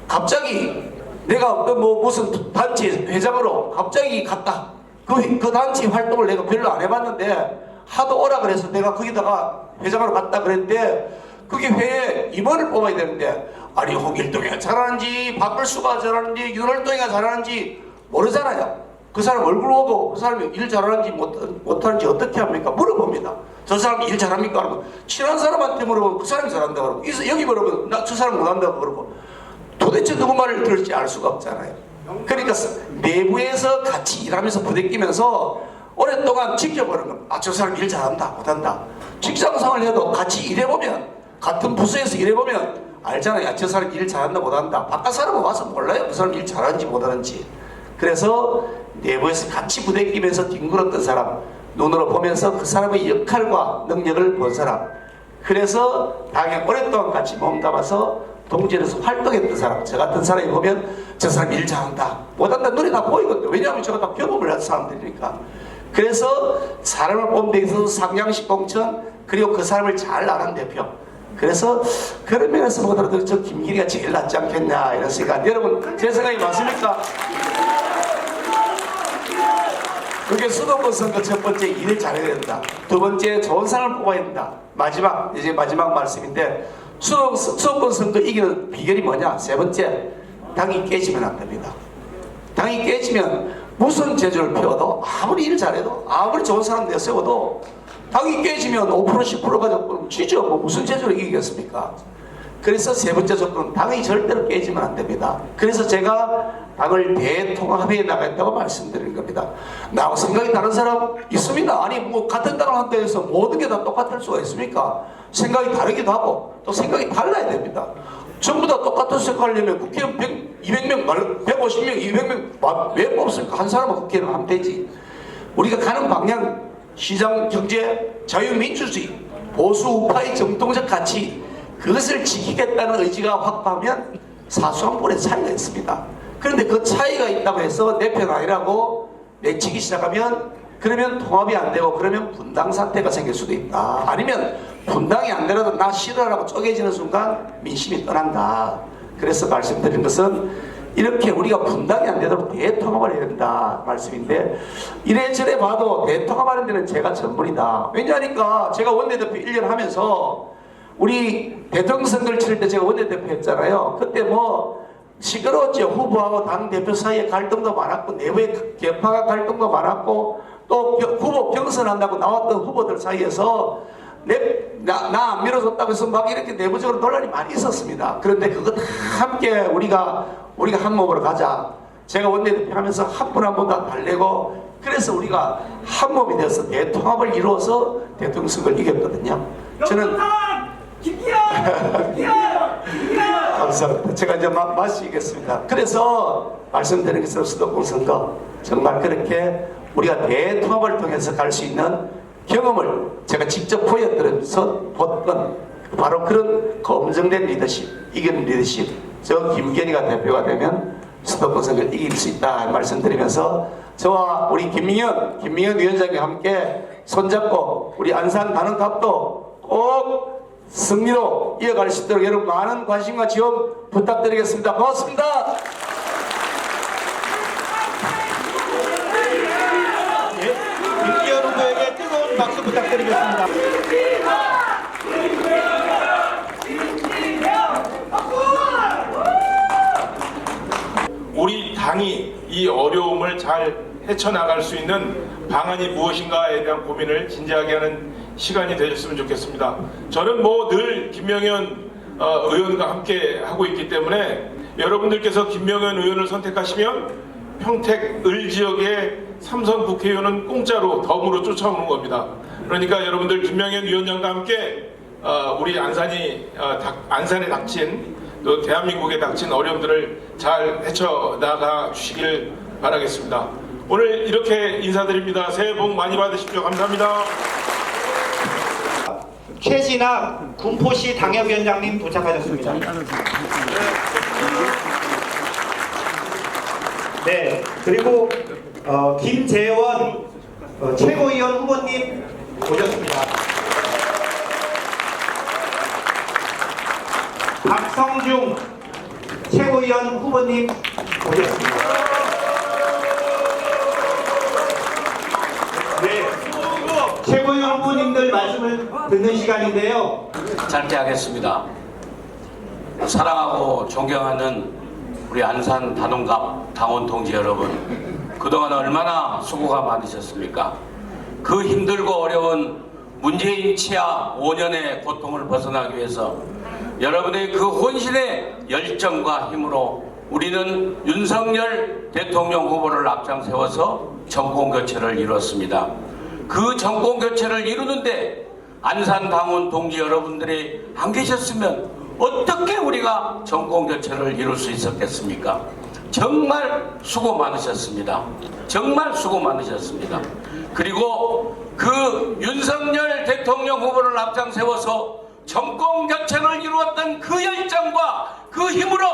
갑자기 내가 무슨 단체 회장으로 갑자기 갔다. 그 단체 활동을 내가 별로 안 해봤는데 하도 오라 그래서 내가 거기다가 회장으로 갔다 그랬는데, 그게 회에 임원을 뽑아야 되는데 아니 홍길동이가 잘하는지 박글수가 잘하는지 윤월동이가 잘하는지 모르잖아요. 그 사람 얼굴 보고 그 사람이 일 잘하는지 못하는지 어떻게 합니까? 물어봅니다. 저 사람이 일 잘합니까? 그러면 친한 사람한테 물어보면 그 사람이 잘한다 그러고, 여기 물어보면 저 사람 못한다고 그러고, 도대체 누구 말을 들을지 알 수가 없잖아요. 그러니까 내부에서 같이 일하면서 부대끼면서 오랫동안 지켜보는 겁니다. 저 사람 일 잘한다 못한다. 직장생활을 해도 같이 일해보면, 같은 부서에서 일해보면 알잖아요. 저 사람 일 잘한다 못한다. 바깥 사람은 와서 몰라요, 그 사람 일 잘하는지 못하는지. 그래서 내부에서 같이 부대끼면서 뒹굴었던 사람, 눈으로 보면서 그 사람의 역할과 능력을 본 사람, 그래서 당에 오랫동안 같이 몸담아서 동지에서 활동했던 사람, 저 같은 사람이 보면 저 사람 일 잘한다 못한다 눈에 다 보이거든요. 왜냐하면 제가 다 경험을 한 사람들이니까. 그래서 사람을 뽑는 데 있어서 상향식 공천, 그리고 그 사람을 잘 아는 대표, 그래서 그런 면에서 보더라도 저 김기리가 제일 낫지 않겠냐 이런 생각. 여러분 제 생각이 맞습니까? 그게 수도권 선거 첫 번째 일을 잘해야 된다. 두 번째 좋은 사람을 뽑아야 된다. 이제 마지막 말씀인데, 수도권 선거 이기는 비결이 뭐냐? 세 번째, 당이 깨지면 안 됩니다. 당이 깨지면 무슨 제주를 펴도 아무리 일 잘해도 아무리 좋은 사람 내세워도 당이 깨지면 5% 10% 가지고 지죠. 무슨 제주를 이기겠습니까? 그래서 세 번째 조건은 당이 절대로 깨지면 안 됩니다. 그래서 제가 당을 대통합해 나가겠다고 말씀드리는 겁니다. 나하고 생각이 다른 사람 있습니다. 아니 같은 당을 한다 해서 모든 게 다 똑같을 수가 있습니까? 생각이 다르기도 하고 또 생각이 달라야 됩니다. 전부 다 똑같은 생각하려면 국회의원 200명, 150명, 200명 왜 뽑습니까? 한 사람은 국회의원 하면 되지. 우리가 가는 방향, 시장 경제, 자유민주주의, 보수 우파의 정통적 가치 그것을 지키겠다는 의지가 확고하면 사소한 분의 차이가 있습니다. 그런데 그 차이가 있다고 해서 내 편 아니라고 내치기 시작하면 그러면 통합이 안 되고 그러면 분당 사태가 생길 수도 있다. 아니면 분당이 안 되라도 나 싫어라고 쪼개지는 순간 민심이 떠난다. 그래서 말씀드린 것은 이렇게 우리가 분당이 안 되도록 대통합을 해야 된다 말씀인데, 이래저래 봐도 대통합하는 데는 제가 전문이다. 왜냐하니까 제가 원내대표 1년 하면서 우리 대통령 선거를 치를 때 제가 원내대표 했잖아요. 그때 뭐 시끄러웠죠. 후보하고 당대표 사이에 갈등도 많았고 내부의 개파가 갈등도 많았고 또 후보 경선한다고 나왔던 후보들 사이에서 나 안 밀어줬다고 해서 막 이렇게 내부적으로 논란이 많이 있었습니다. 그런데 그거 다 함께 우리가 한 몸으로 가자. 제가 원내대표 하면서 한 분 한 분 다 달래고 그래서 우리가 한 몸이 되어서 대통합을 이루어서 대통령 선거를 이겼거든요. 저는 감사합니다. 제가 이제 마치겠습니다. 그래서 말씀드리는 것은 수도권 선거 정말 그렇게 우리가 대통합을 통해서 갈 수 있는 경험을 제가 직접 보였던 바로 그런 검증된 리더십, 이기는 리더십, 저 김건희가 대표가 되면 수도권 선거를 이길 수 있다 말씀드리면서 저와 우리 김민현 위원장과 함께 손잡고 우리 안산 단원갑도 꼭 승리로 이어갈 수 있도록 여러분 많은 관심과 지원 부탁드리겠습니다. 고맙습니다. 김기현 후보에게 뜨거운 박수 부탁드리겠습니다. 우리 당이 이 어려움을 잘 헤쳐나갈 수 있는 방안이 무엇인가에 대한 고민을 진지하게 하는 시간이 되셨으면 좋겠습니다. 저는 뭐 늘 김명현 의원과 함께 하고 있기 때문에 여러분들께서 김명현 의원을 선택하시면 평택 을 지역의 삼선 국회의원은 공짜로 덤으로 쫓아오는 겁니다. 그러니까 여러분들 김명현 위원장과 함께 우리 안산에 닥친 또 대한민국에 닥친 어려움들을 잘 헤쳐나가 주시길 바라겠습니다. 오늘 이렇게 인사드립니다. 새해 복 많이 받으십시오. 감사합니다. 최진학 군포시 당협위원장님 도착하셨습니다. 네, 그리고 김재원 최고위원 후보님 오셨습니다. 박성중 최고위원 후보님 오셨습니다. 네, 최고위원 후보님들 말씀을 듣는 시간인데요. 짧게 하겠습니다. 사랑하고 존경하는 우리 안산 단원갑 당원 동지 여러분, 그동안 얼마나 수고가 많으셨습니까? 그 힘들고 어려운 문재인 치하 5년의 고통을 벗어나기 위해서 여러분의 그 혼신의 열정과 힘으로 우리는 윤석열 대통령 후보를 앞장 세워서 정권 교체를 이뤘습니다. 그 정권 교체를 이루는데 안산 당원 동지 여러분들이 안 계셨으면 어떻게 우리가 정권 교체를 이룰 수 있었겠습니까? 정말 수고 많으셨습니다. 정말 수고 많으셨습니다. 그리고 그 윤석열 대통령 후보를 앞장 세워서 정권 교체를 이루었던 그 열정과 그 힘으로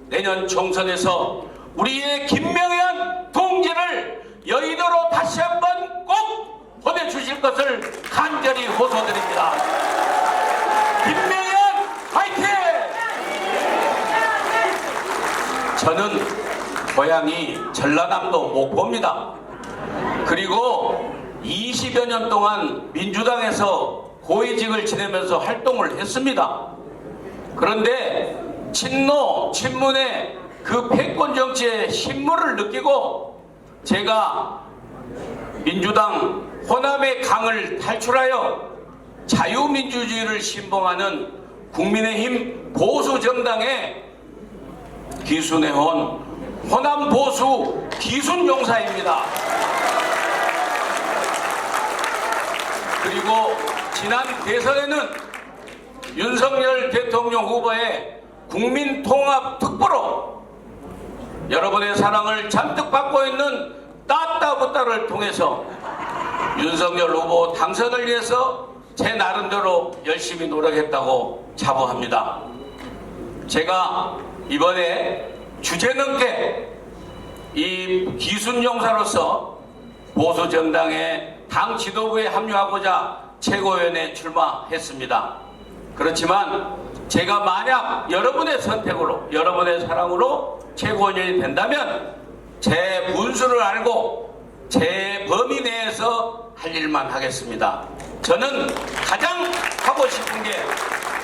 내년 총선에서 우리의 김명현 동지를 여의도로 다시 한번 꼭 보내주실 것을 간절히 호소드립니다. 김명현 화이팅! 저는 고향이 전라남도 목포입니다. 그리고 20여 년 동안 민주당에서 고위직을 지내면서 활동을 했습니다. 그런데 친문의 그 패권 정치의 신물을 느끼고 제가 민주당 호남의 강을 탈출하여 자유민주주의를 신봉하는 국민의힘 보수정당에 기순해온 호남 보수 기순용사입니다. 그리고 지난 대선에는 윤석열 대통령 후보의 국민통합특보로 여러분의 사랑을 잔뜩 받고 있는 따따부따를 통해서 윤석열 후보 당선을 위해서 제 나름대로 열심히 노력했다고 자부합니다. 제가 이번에 주제넘게 이 기순용사로서 보수정당의 당 지도부에 합류하고자 최고위원회에 출마했습니다. 그렇지만 제가 만약 여러분의 선택으로, 여러분의 사랑으로 최고위원이 된다면 제 분수를 알고 제 범위 내에서 할 일만 하겠습니다. 저는 가장 하고 싶은 게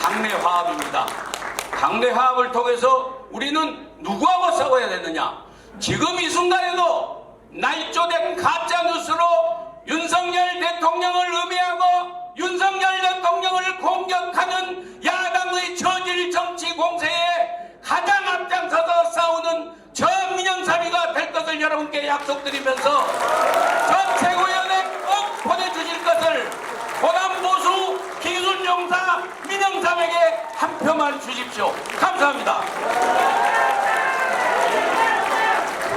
당내 화합입니다. 당내 화합을 통해서 우리는 누구하고 싸워야 되느냐? 지금 이 순간에도 날조된 가짜뉴스로 윤석열 대통령을 음해하고 윤석열 대통령을 공격하는 야당의 저질 정치 공세에 가장 앞장서서 싸우는 저 민영삼이가 될 것을 여러분께 약속드리면서 전 최고위원회 꼭 보내주실 것을 호남보수 기순용사 민영삼에게 한 표만 주십시오. 감사합니다.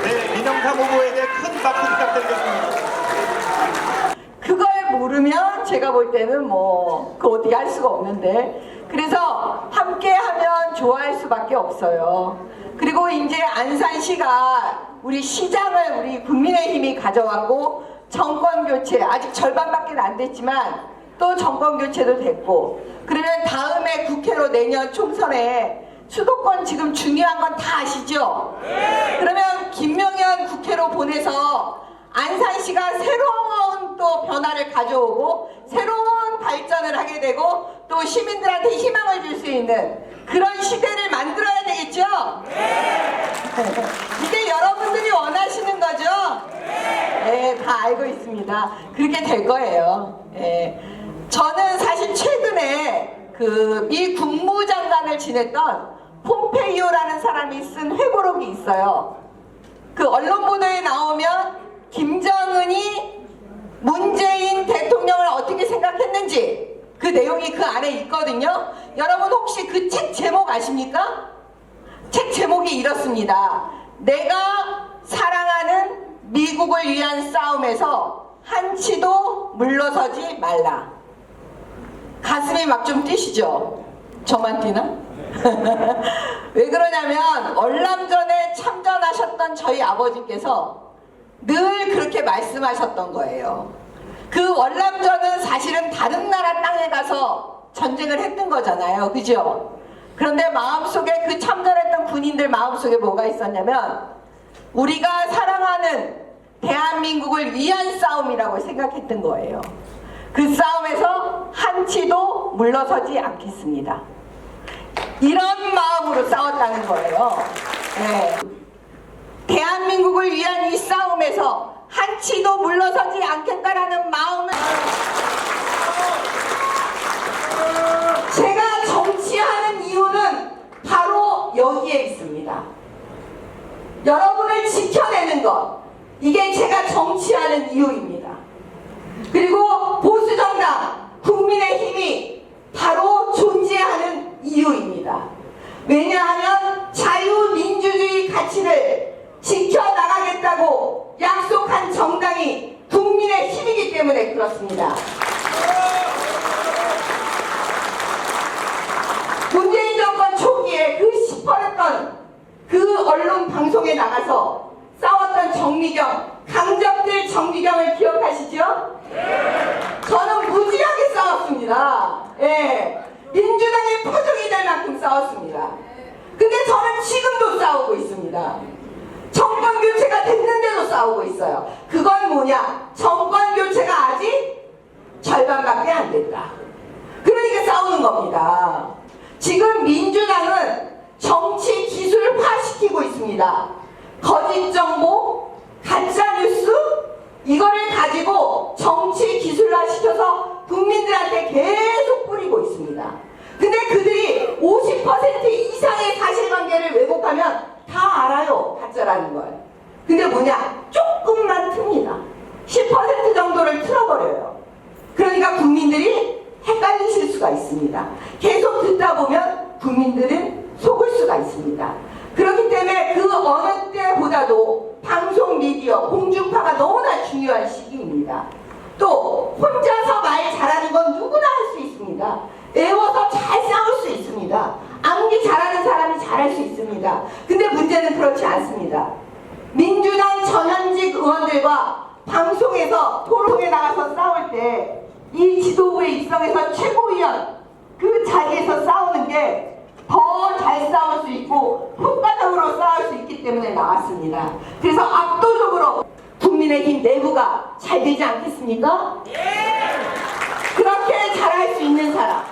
네, 민영삼 후보에게 큰 박수 부탁드리겠습니다. 그걸 모르면 제가 볼 때는 그 어떻게 할 수가 없는데, 그래서 함께 하면 좋아할 수밖에 없어요. 그리고 이제 안산시가 우리 시장을 우리 국민의힘이 가져왔고, 정권 교체 아직 절반밖에 안 됐지만 또 정권 교체도 됐고, 그러면 다음에 국회로 내년 총선에 수도권 지금 중요한 건 다 아시죠? 그러면 김명현 국회로 보내서 안산시가 새로운 또 변화를 가져오고 새로운 발전을 하게 되고 또 시민들한테 희망을 줄 수 있는 그런 시대를 만들어야 되겠죠? 이게 여러분들이 원하시는 거죠? 네, 다 알고 있습니다. 그렇게 될 거예요. 저는 사실 최근에 미 국무장관을 지냈던 폼페이오라는 사람이 쓴 회고록이 있어요. 그 언론 보도에 나오면 김정은이 문재인 대통령을 어떻게 생각했는지 그 내용이 그 안에 있거든요. 여러분 혹시 그 책 제목 아십니까? 책 제목이 이렇습니다. 내가 사랑하는 미국을 위한 싸움에서 한치도 물러서지 말라. 가슴이 막 좀 뛰시죠? 저만 뛰나? 왜 그러냐면 월남전에 참전하셨던 저희 아버지께서 늘 그렇게 말씀하셨던 거예요. 그 월남전은 사실은 다른 나라 땅에 가서 전쟁을 했던 거잖아요. 그죠? 그런데 마음속에 그 참전했던 군인들 마음속에 뭐가 있었냐면 우리가 사랑하는 대한민국을 위한 싸움이라고 생각했던 거예요. 그 싸움에서 한치도 물러서지 않겠습니다. 이런 마음으로 싸웠다는 거예요. 네. 대한민국을 위한 이 싸움에서 한치도 물러서지 않겠다라는 마음을 제가 정치하는 이유는 바로 여기에 있습니다. 여러분을 지켜내는 것, 이게 제가 정치하는 이유입니다. 그리고 보수정당 국민의힘이 바로 존재하는 이유입니다. 왜냐하면 자유민주주의 가치를 지켜나가겠다고 약속한 정당이 국민의힘이기 때문에 그렇습니다. 문재인 정권 초기에 그 시퍼랬던 그 언론 방송에 나가서 싸웠던 정미경, 강적들 정미경을 기억하시죠? 저는 무지하게 싸웠습니다. 민주당의 표적이 될 만큼 싸웠습니다. 근데 저는 지금도 싸우고 있습니다. 정권 교체가 됐는데도 싸우고 있어요. 그건 뭐냐? 정권 교체가 아직 절반밖에 안 됐다. 그러니까 싸우는 겁니다. 지금 민주당은 정치 기술화시키고 있습니다. 거짓 정보, 가짜 뉴스 이거를 가지고 정치 기술화시켜서 국민들한테 계속 뿌리고 있습니다. 근데 그들이 50% 이상의 사실관계를 왜곡하면 다 알아요. 가짜라는 걸. 근데 뭐냐? 조금만 틉니다. 10% 정도를 틀어버려요. 그러니까 국민들이 헷갈리실 수가 있습니다. 계속 듣다 보면 국민들은 속을 수가 있습니다. 그렇기 때문에 그 어느 때보다도 방송 미디어 공중파가 너무나 중요한 시기입니다. 또 혼자서 말 잘하는 건 누구나 할 수 있습니다. 외워서 잘 싸울 수 있습니다. 암기 잘하는 사람이 잘할 수 있습니다. 근데 문제는 그렇지 않습니다. 민주당 전현직 의원들과 방송에서 토론에 나가서 싸울 때 이 지도부에 입성해서 최고위원 그 자리에서 싸우는 게 더 잘 싸울 수 있고 효과적으로 싸울 수 있기 때문에 나왔습니다. 그래서 압도적으로 국민의힘 내부가 잘 되지 않겠습니까? 그렇게 잘할 수 있는 사람,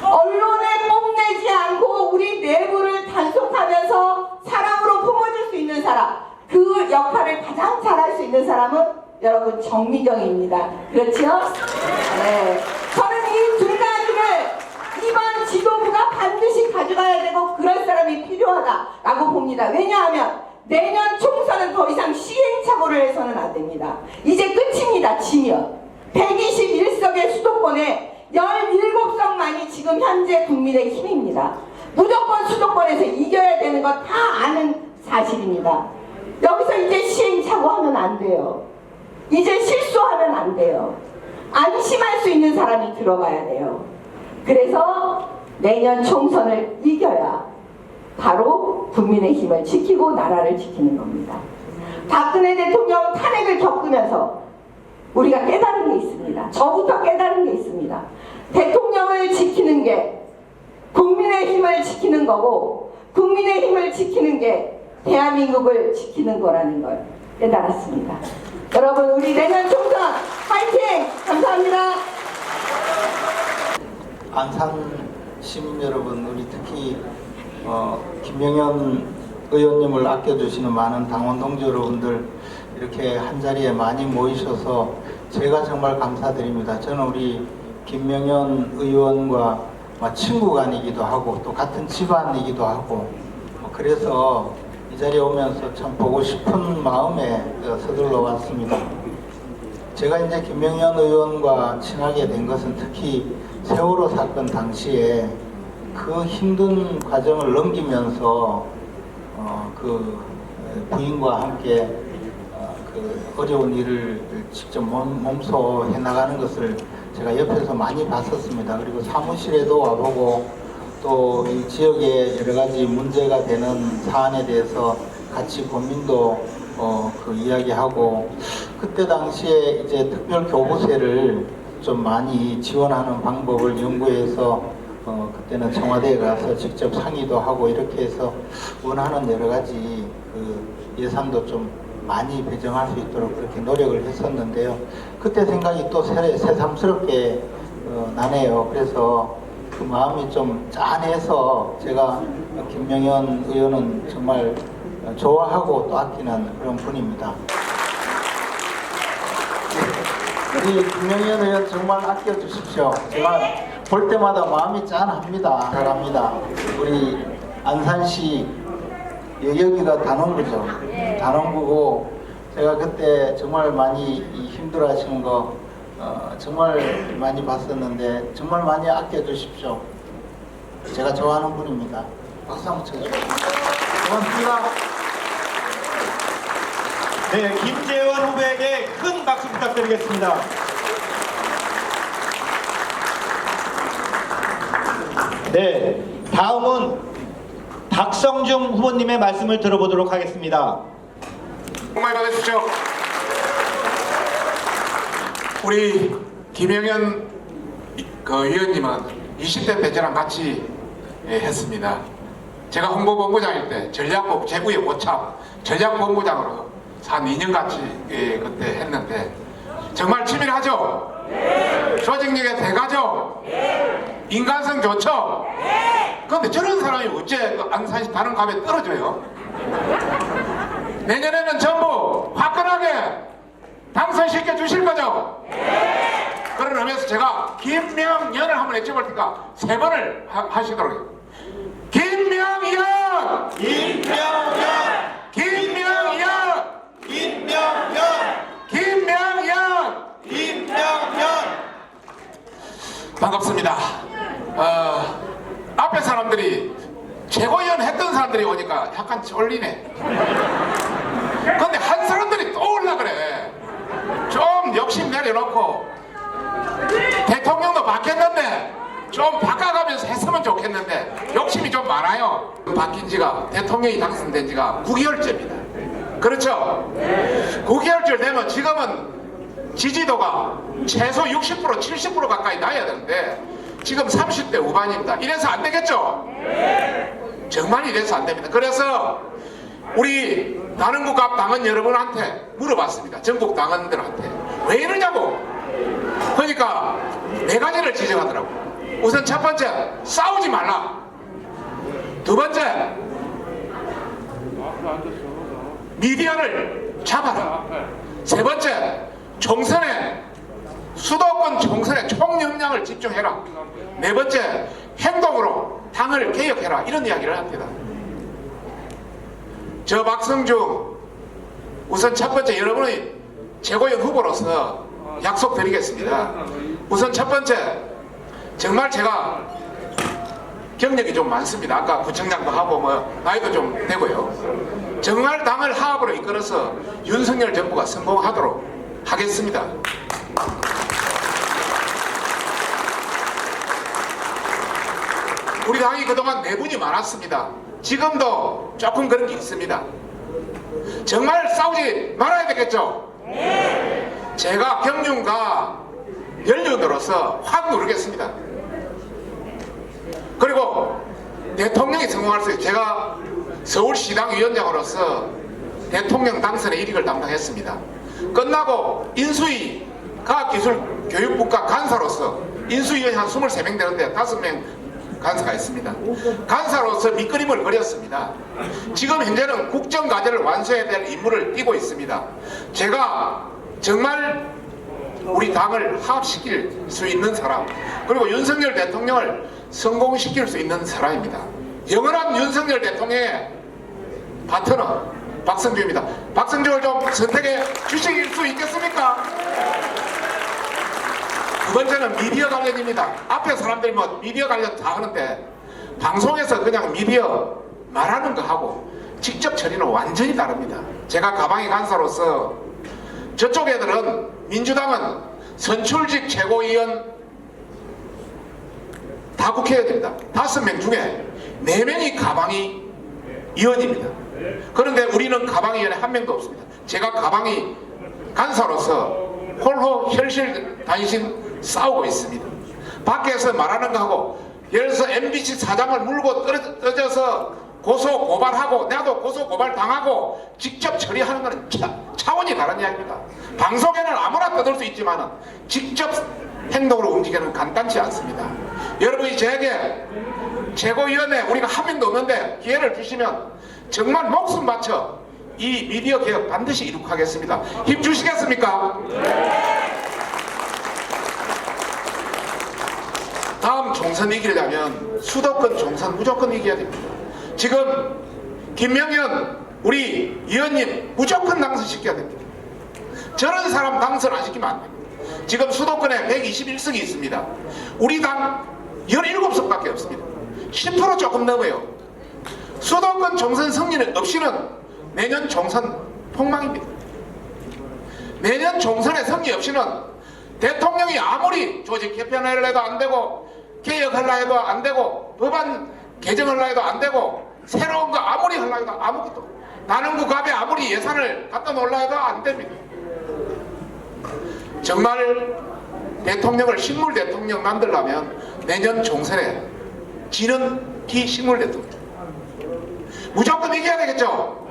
언론에 뽐내지 않고 우리 내부를 단속하면서 사랑으로 품어줄 수 있는 사람, 그 역할을 가장 잘할 수 있는 사람은 여러분 정미경입니다. 그렇죠? 네. 저는 이 두 가지를 이번 지도부가 반드시 가져가야 되고 그럴 사람이 필요하다라고 봅니다. 왜냐하면 내년 총선은 더 이상 시행착오를 해서는 안 됩니다. 이제 끝입니다. 지면 121석의 수도권에 17석만이 지금 현재 국민의 힘입니다. 무조건 수도권에서 이겨야 되는 거 다 아는 사실입니다. 여기서 이제 시행착오하면 안 돼요. 이제 실수하면 안 돼요. 안심할 수 있는 사람이 들어가야 돼요. 그래서 내년 총선을 이겨야 바로 국민의힘을 지키고 나라를 지키는 겁니다. 박근혜 대통령 탄핵을 겪으면서 우리가 깨달은 게 있습니다. 저부터 깨달은 게 있습니다. 대통령을 지키는 게 국민의힘을 지키는 거고 국민의힘을 지키는 게 대한민국을 지키는 거라는 걸 깨달았습니다. 여러분 우리 내년 총선 화이팅! 감사합니다. 안산 시민 여러분, 우리 특히 김명현 의원님을 아껴주시는 많은 당원 동지 여러분들 이렇게 한자리에 많이 모이셔서 제가 정말 감사드립니다. 저는 우리 김명현 의원과 친구간이기도 하고 또 같은 집안이기도 하고 그래서 이 자리에 오면서 참 보고 싶은 마음에 서둘러 왔습니다. 제가 이제 김명현 의원과 친하게 된 것은 특히 세월호 사건 당시에 그 힘든 과정을 넘기면서 그 부인과 함께 그 어려운 일을 직접 몸소 해나가는 것을 제가 옆에서 많이 봤었습니다. 그리고 사무실에도 와보고 또 이 지역에 여러 가지 문제가 되는 사안에 대해서 같이 고민도 그 이야기하고 그때 당시에 이제 특별 교부세를 좀 많이 지원하는 방법을 연구해서 그때는 청와대에 가서 직접 상의도 하고 이렇게 해서 원하는 여러 가지 그 예산도 좀 많이 배정할 수 있도록 그렇게 노력을 했었는데요. 그때 생각이 또 새삼스럽게 나네요. 그래서 그 마음이 좀 짠해서 제가 김명현 의원은 정말 좋아하고 또 아끼는 그런 분입니다. 우리 김명현 의원 정말 아껴주십시오. 제가 볼 때마다 마음이 짠합니다. 잘합니다. 우리 안산시 여기가 단원구죠. 단원구고 제가 그때 정말 많이 힘들어 하시는 거 정말 많이 봤었는데 정말 많이 아껴주십시오. 제가 좋아하는 분입니다. 박수 한번 쳐주세요. 고맙습니다. 네, 김재원 후보에게 큰 박수 부탁드리겠습니다. 네, 다음은 박성중 후보님의 말씀을 들어보도록 하겠습니다. 정말 받으십시오. 우리 김영현 의원님은 20대 때 저랑 같이 했습니다. 제가 홍보본부장일 때 전략본부 제구의 고참 전략본부장으로 한 2년같이 그때 했는데 정말 치밀하죠? 조직력에 대가죠? 인간성 좋죠? 그런데 저런 사람이 어째 안산시 다른 감에 떨어져요? 내년에는 전부 화끈하게 당선시켜 주실 거죠? 그런 의미에서 제가 김명연을 한번 외쳐볼 테니까 3번을 하시도록 해요. 김명연! 김명현! 김명연! 김명현! 김명연! 김명현! 반갑습니다. 앞에 사람들이 최고위원 했던 사람들이 오니까 약간 쫄리네. 근데 한 사람들이 또 올라 그래. 좀 욕심 내려놓고 대통령이 당선된 지가 9개월째입니다. 그렇죠? 9개월째 되면 지금은 지지도가 최소 60% 70% 가까이 나야 되는데 지금 30대 후반입니다. 이래서 안 되겠죠? 정말 이래서 안 됩니다. 그래서 우리 나는국갑 당원 여러분한테 물어봤습니다. 전국 당원들한테 왜 이러냐고. 그러니까 네 가지를 지적하더라고. 우선 첫 번째, 싸우지 말라. 두 번째, 미디어를 잡아라. 세 번째, 수도권 총선에 총력량을 집중해라. 네 번째, 행동으로 당을 개혁해라. 이런 이야기를 합니다. 저 박성중, 우선 첫 번째 여러분의 최고위원 후보로서 약속드리겠습니다. 우선 첫 번째, 정말 제가 경력이 좀 많습니다. 아까 구청장도 하고 뭐 나이도 좀 되고요. 정말 당을 화합으로 이끌어서 윤석열 정부가 성공하도록 하겠습니다. 우리 당이 그동안 내분이 많았습니다. 지금도 조금 그런 게 있습니다. 정말 싸우지 말아야 되겠죠? 제가 경륜과 연륜으로서 확 누르겠습니다. 그리고 대통령이 성공할 수 있어요. 제가 서울시당 위원장으로서 대통령 당선의 일익을 담당했습니다. 끝나고 인수위 과학기술교육분과 간사로서 인수위원이 한 23명 되는데 5명 간사가 있습니다. 간사로서 밑그림을 그렸습니다. 지금 현재는 국정과제를 완수해야 될 임무를 띠고 있습니다. 제가 정말 우리 당을 화합시킬 수 있는 사람, 그리고 윤석열 대통령을 성공시킬 수 있는 사람입니다. 영원한 윤석열 대통령의 파트너 박성주입니다. 박성주를 좀 선택해 주실 수 있겠습니까? 두 번째는 미디어 관련입니다. 앞에 사람들이 뭐 미디어 관련 다 하는데 방송에서 그냥 미디어 말하는 거 하고 직접 처리는 완전히 다릅니다. 제가 가방의 간사로서 저쪽 애들은 민주당은 선출직 최고위원 다 국회의원입니다. 5명 중에 4명이 가방이 의원입니다. 그런데 우리는 가방이 의원에 1명도 없습니다. 제가 가방이 간사로서 홀로 혈실 단신 싸우고 있습니다. 밖에서 말하는 거하고 예를 들어서 MBC 사장을 물고 떨어져서 고소 고발하고 나도 고소 고발 당하고 직접 처리하는 것은 차원이 다른 이야기입니다. 방송에는 아무나 떠들 수 있지만 직접 행동으로 움직이는 간단치 않습니다. 여러분이 저에게 최고위원회 우리가 한 명도 없는데 기회를 주시면 정말 목숨 바쳐 이 미디어 개혁 반드시 이룩하겠습니다. 힘 주시겠습니까? 다음 총선 이기려면 수도권 총선 무조건 이겨야 됩니다. 지금 김명현 우리 의원님 무조건 당선시켜야 됩니다. 저런 사람 당선 안 시키면 안 됩니다. 지금 수도권에 121석이 있습니다. 우리 당 17석밖에 없습니다. 10% 조금 넘어요. 수도권 총선 승리는 없이는 내년 총선 폭망입니다. 내년 총선의 승리 없이는 대통령이 아무리 조직 개편을 해도 안 되고 개혁하려 해도 안 되고 법안 개정하려 해도 안 되고 새로운 거 아무리 하려 해도 아무것도 나는국갑에 아무리 예산을 갖다 놓으려 해도 안 됩니다. 정말 대통령을 식물 대통령 만들려면 내년 총선에 지는 비식물 대통령 무조건 이겨야 되겠죠?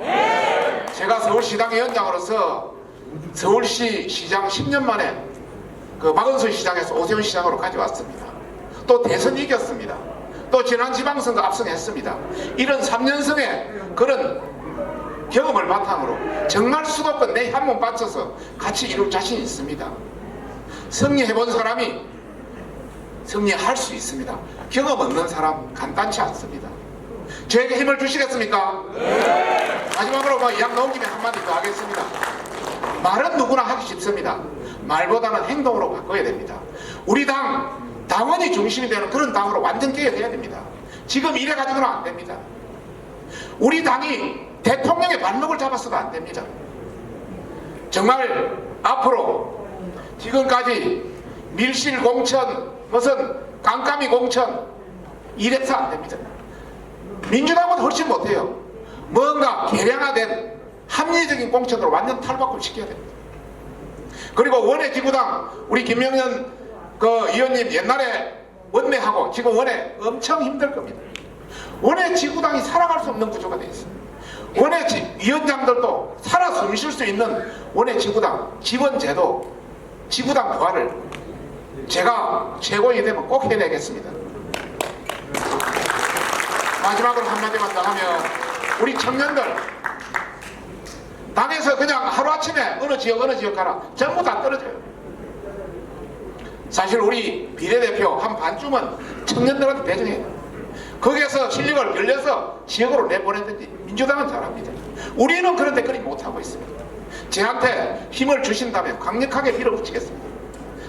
제가 서울시당 위원장으로서 서울시 시장 10년 만에 그 박은순 시장에서 오세훈 시장으로 가져왔습니다. 또 대선 이겼습니다. 또 지난 지방선거 압승했습니다. 이런 3년성의 그런 경험을 바탕으로 정말 수도권 내 한 몸 바쳐서 같이 이룰 자신이 있습니다. 승리해본 사람이 승리할 수 있습니다. 경험 없는 사람 간단치 않습니다. 저에게 힘을 주시겠습니까? 마지막으로 뭐 이왕 나온 김에 한마디 더 하겠습니다. 말은 누구나 하기 쉽습니다. 말보다는 행동으로 바꿔야 됩니다. 우리 당원이 중심이 되는 그런 당으로 완전 개혁해야 됩니다. 지금 이래가지고는 안 됩니다. 우리 당이 대통령의 발목을 잡았어도 안 됩니다. 정말 앞으로 지금까지 밀실 공천 무슨 깜깜이 공천 이래서 안 됩니다. 민주당은 훨씬 못해요. 뭔가 개량화된 합리적인 공천으로 완전 탈바꿈 시켜야 됩니다. 그리고 원외 지구당 우리 김명년 그 의원님 옛날에 원내하고 지금 원외 엄청 힘들 겁니다. 원외 지구당이 살아갈 수 없는 구조가 되어 있습니다. 원외 위원장들도 살아 숨 쉴 수 있는 원외 지구당 지원제도 지구당 부활을 제가 최고위원이 되면 꼭 해내겠습니다. 마지막으로 한마디만 더 하면 우리 청년들 당에서 그냥 하루아침에 어느 지역 가라 전부 다 떨어져요. 사실 우리 비례대표 한 반쯤은 청년들한테 배정해요. 거기에서 실력을 열려서 지역으로 내보냈든지 민주당은 잘합니다. 우리는 그런데 그리 못하고 있습니다. 저한테 힘을 주신다면 강력하게 밀어붙이겠습니다.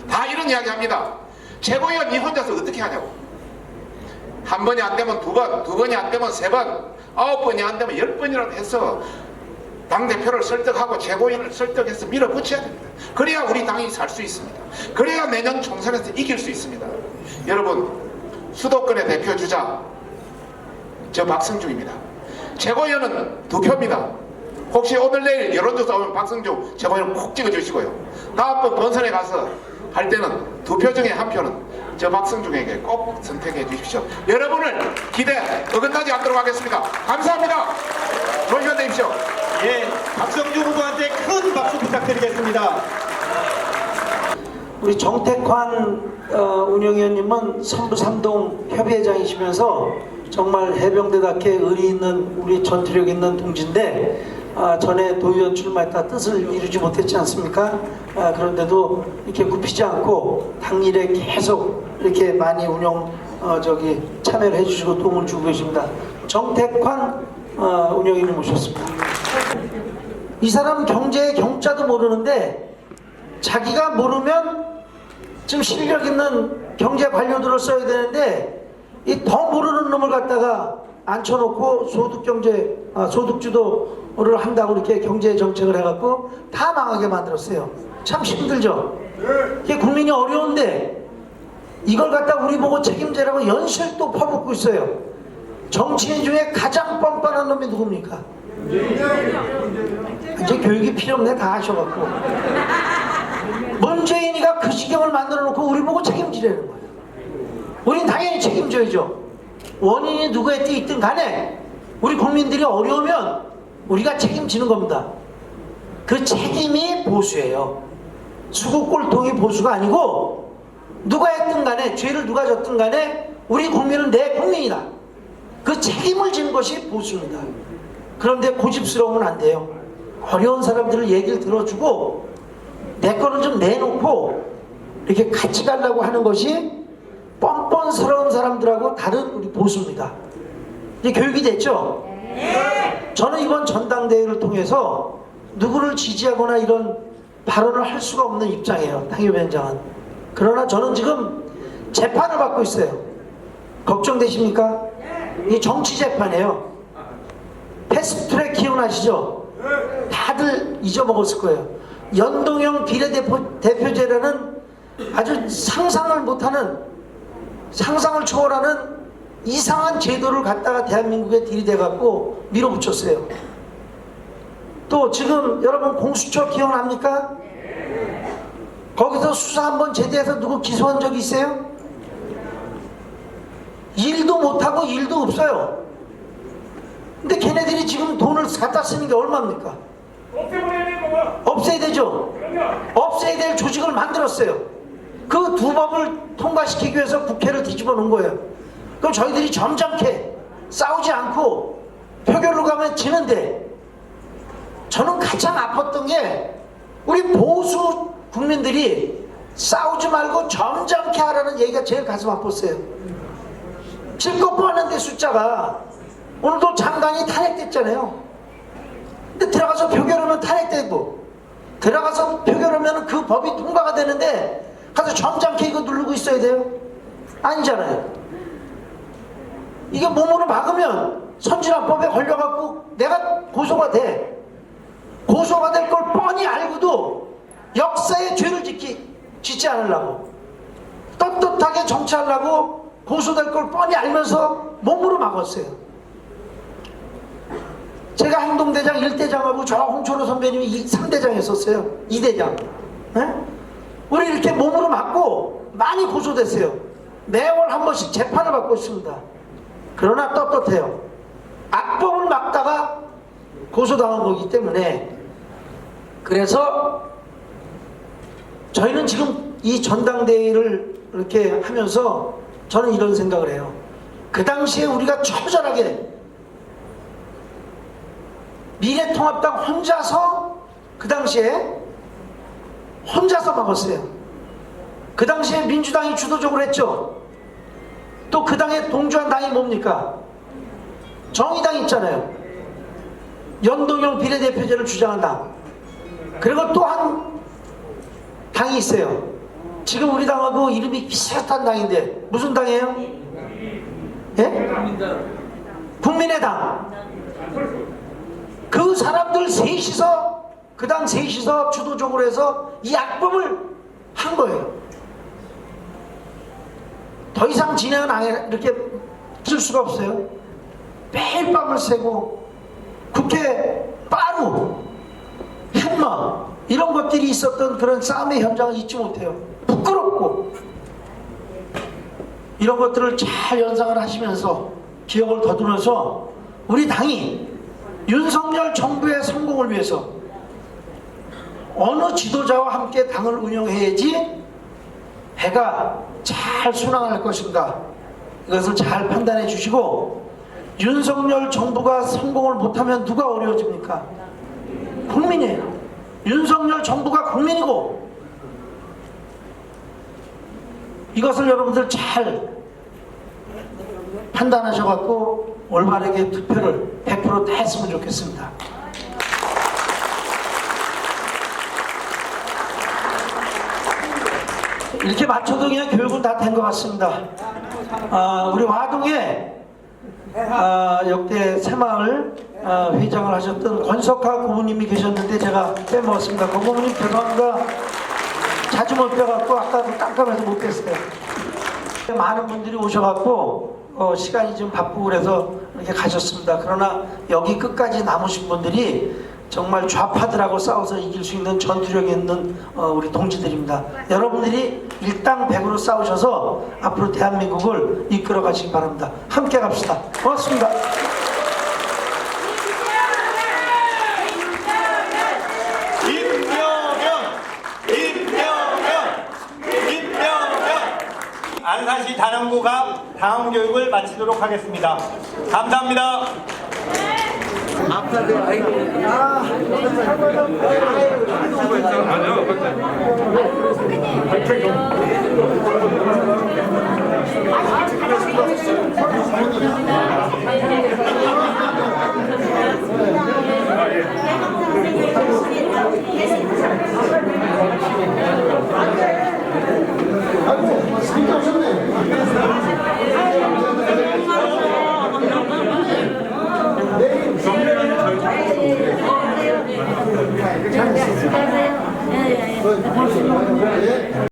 다 이런 이야기 합니다. 최고위원 이 혼자서 어떻게 하냐고. 한 번이 안 되면 두 번, 두 번이 안 되면 세 번, 9번이 안 되면 10번이라도 해서 당대표를 설득하고 최고위원을 설득해서 밀어붙여야 됩니다. 그래야 우리 당이 살 수 있습니다. 그래야 내년 총선에서 이길 수 있습니다. 여러분, 수도권의 대표주자 저 박승주입니다. 최고위원은 2표입니다. 혹시 오늘 내일 여론조사 오면 박승주 최고위원 꼭 찍어주시고요. 다음번 본선에 가서 할 때는 2표 중에 1표는 저 박승주에게 꼭 선택해 주십시오. 여러분을 기대 어긋나지 않도록 하겠습니다. 감사합니다. 조심히 되십시오. 예, 박성주 후보한테 큰 박수 부탁드리겠습니다. 우리 정택환 운영위원님은 선부 3동 협의회장이시면서 정말 해병대답게 의리 있는 우리 전투력 있는 동지인데 전에 도의원 출마했다 뜻을 이루지 못했지 않습니까? 그런데도 이렇게 굽히지 않고 당일에 계속 이렇게 많이 참여를 해주시고 도움을 주고 계십니다. 정택환 운영위원님 모셨습니다. 이 사람 경제의 경자도 모르는데 자기가 모르면 좀 실력 있는 경제 관료들을 써야 되는데 이 더 모르는 놈을 갖다가 앉혀놓고 소득주도를 한다고 이렇게 경제 정책을 해갖고 다 망하게 만들었어요. 참 힘들죠. 이게 국민이 어려운데 이걸 갖다 우리 보고 책임지라고 연실 또 퍼붓고 있어요. 정치인 중에 가장 뻔뻔한 놈이 누굽니까? 이제 교육이 필요 없네. 다 하셔갖고 문재인이가 그 시경을 만들어 놓고 우리 보고 책임지라는 거예요. 우린 당연히 책임져야죠. 원인이 누구의 띠 있든 간에 우리 국민들이 어려우면 우리가 책임지는 겁니다. 그 책임이 보수예요. 수구꼴통이 보수가 아니고 누가 했든 간에 죄를 누가 졌든 간에 우리 국민은 내 국민이다. 그 책임을 지는 것이 보수입니다. 그런데 고집스러우면 안 돼요. 어려운 사람들을 얘기를 들어주고 내 거를 좀 내놓고 이렇게 같이 가려고 하는 것이 뻔뻔스러운 사람들하고 다른 우리 보수입니다. 이제 교육이 됐죠? 저는 이번 전당대회를 통해서 누구를 지지하거나 이런 발언을 할 수가 없는 입장이에요. 당협위원장은. 그러나 저는 지금 재판을 받고 있어요. 걱정되십니까? 이 정치 재판이에요. 패스트트랙 기억나시죠? 다들 잊어먹었을 거예요. 연동형 비례대표제라는 아주 상상을 못하는, 상상을 초월하는 이상한 제도를 갖다가 대한민국에 들이대갖고 밀어붙였어요. 또 지금 여러분 공수처 기억납니까? 거기서 수사 한번 제대해서 누구 기소한 적이 있어요? 일도 못하고 일도 없어요. 근데 걔네들이 지금 돈을 갖다 쓰는 게 얼마입니까? 없애야 되죠? 없애야 될 조직을 만들었어요. 그 두 법을 통과시키기 위해서 국회를 뒤집어 놓은 거예요. 그럼 저희들이 점잖게 싸우지 않고 표결로 가면 지는데, 저는 가장 아팠던 게 우리 보수 국민들이 싸우지 말고 점잖게 하라는 얘기가 제일 가슴 아팠어요. 질 것 뻔한데 숫자가 오늘도 장관이 탄핵됐잖아요. 근데 들어가서 표결하면 탄핵되고, 들어가서 표결하면 그 법이 통과가 되는데 가서 점잖게 이거 누르고 있어야 돼요? 아니잖아요. 이게 몸으로 막으면 선진화법에 걸려갖고 내가 고소가 돼. 고소가 될 걸 뻔히 알고도 역사의 죄를 짓지 않으려고, 떳떳하게 정치하려고 고소될 걸 뻔히 알면서 몸으로 막았어요. 내가 행동대장 1대장하고 저 홍철호 선배님이 3대장 했었어요. 2대장. 네? 우리 이렇게 몸으로 맞고 많이 고소됐어요. 매월 한 번씩 재판을 받고 있습니다. 그러나 떳떳해요. 악법을 막다가 고소당한 거기 때문에. 그래서 저희는 지금 이 전당대회를 이렇게 하면서 저는 이런 생각을 해요. 그 당시에 우리가 처절하게 미래통합당 혼자서 그 당시에 혼자서 막았어요. 그 당시에 민주당이 주도적으로 했죠. 또 그 당에 동조한 당이 뭡니까? 정의당 있잖아요. 연동형 비례대표제를 주장한 당. 그리고 또 한 당이 있어요. 지금 우리 당하고 이름이 비슷한 당인데 무슨 당이에요? 예? 국민의당. 그 사람들 셋이서 그 당 셋이서 주도적으로 해서 이 악법을 한 거예요. 더 이상 진행은 안 해. 이렇게 쓸 수가 없어요. 매일 밤을 새고 국회 빠루 햄머 이런 것들이 있었던 그런 싸움의 현장을 잊지 못해요. 부끄럽고 이런 것들을 잘 연상을 하시면서 기억을 더듬어서 우리 당이 윤석열 정부의 성공을 위해서 어느 지도자와 함께 당을 운영해야지 배가 잘 순항할 것인가, 이것을 잘 판단해 주시고, 윤석열 정부가 성공을 못하면 누가 어려워집니까? 국민이에요. 윤석열 정부가 국민이고, 이것을 여러분들 잘 판단하셔갖고 올바르게 투표를 100% 다 했으면 좋겠습니다. 이렇게 맞춰도 그냥 교육은 다 된 것 같습니다. 우리 화동에 역대 새마을 회장을 하셨던 권석하 고모님이 계셨는데 제가 빼먹었습니다. 고모님 죄송합니다. 자주 못 뵈갖고 아까 깜깜해서 못 뵀어요. 많은 분들이 오셔갖고 시간이 좀 바쁘고 그래서 이렇게 가셨습니다. 그러나 여기 끝까지 남으신 분들이 정말 좌파들하고 싸워서 이길 수 있는 전투력이 있는 우리 동지들입니다. 여러분들이 일당백으로 싸우셔서 앞으로 대한민국을 이끌어 가시기 바랍니다. 함께 갑시다. 고맙습니다. 안산시 단원구가 다음 교육을 마치도록 하겠습니다. 감사합니다. 아이고,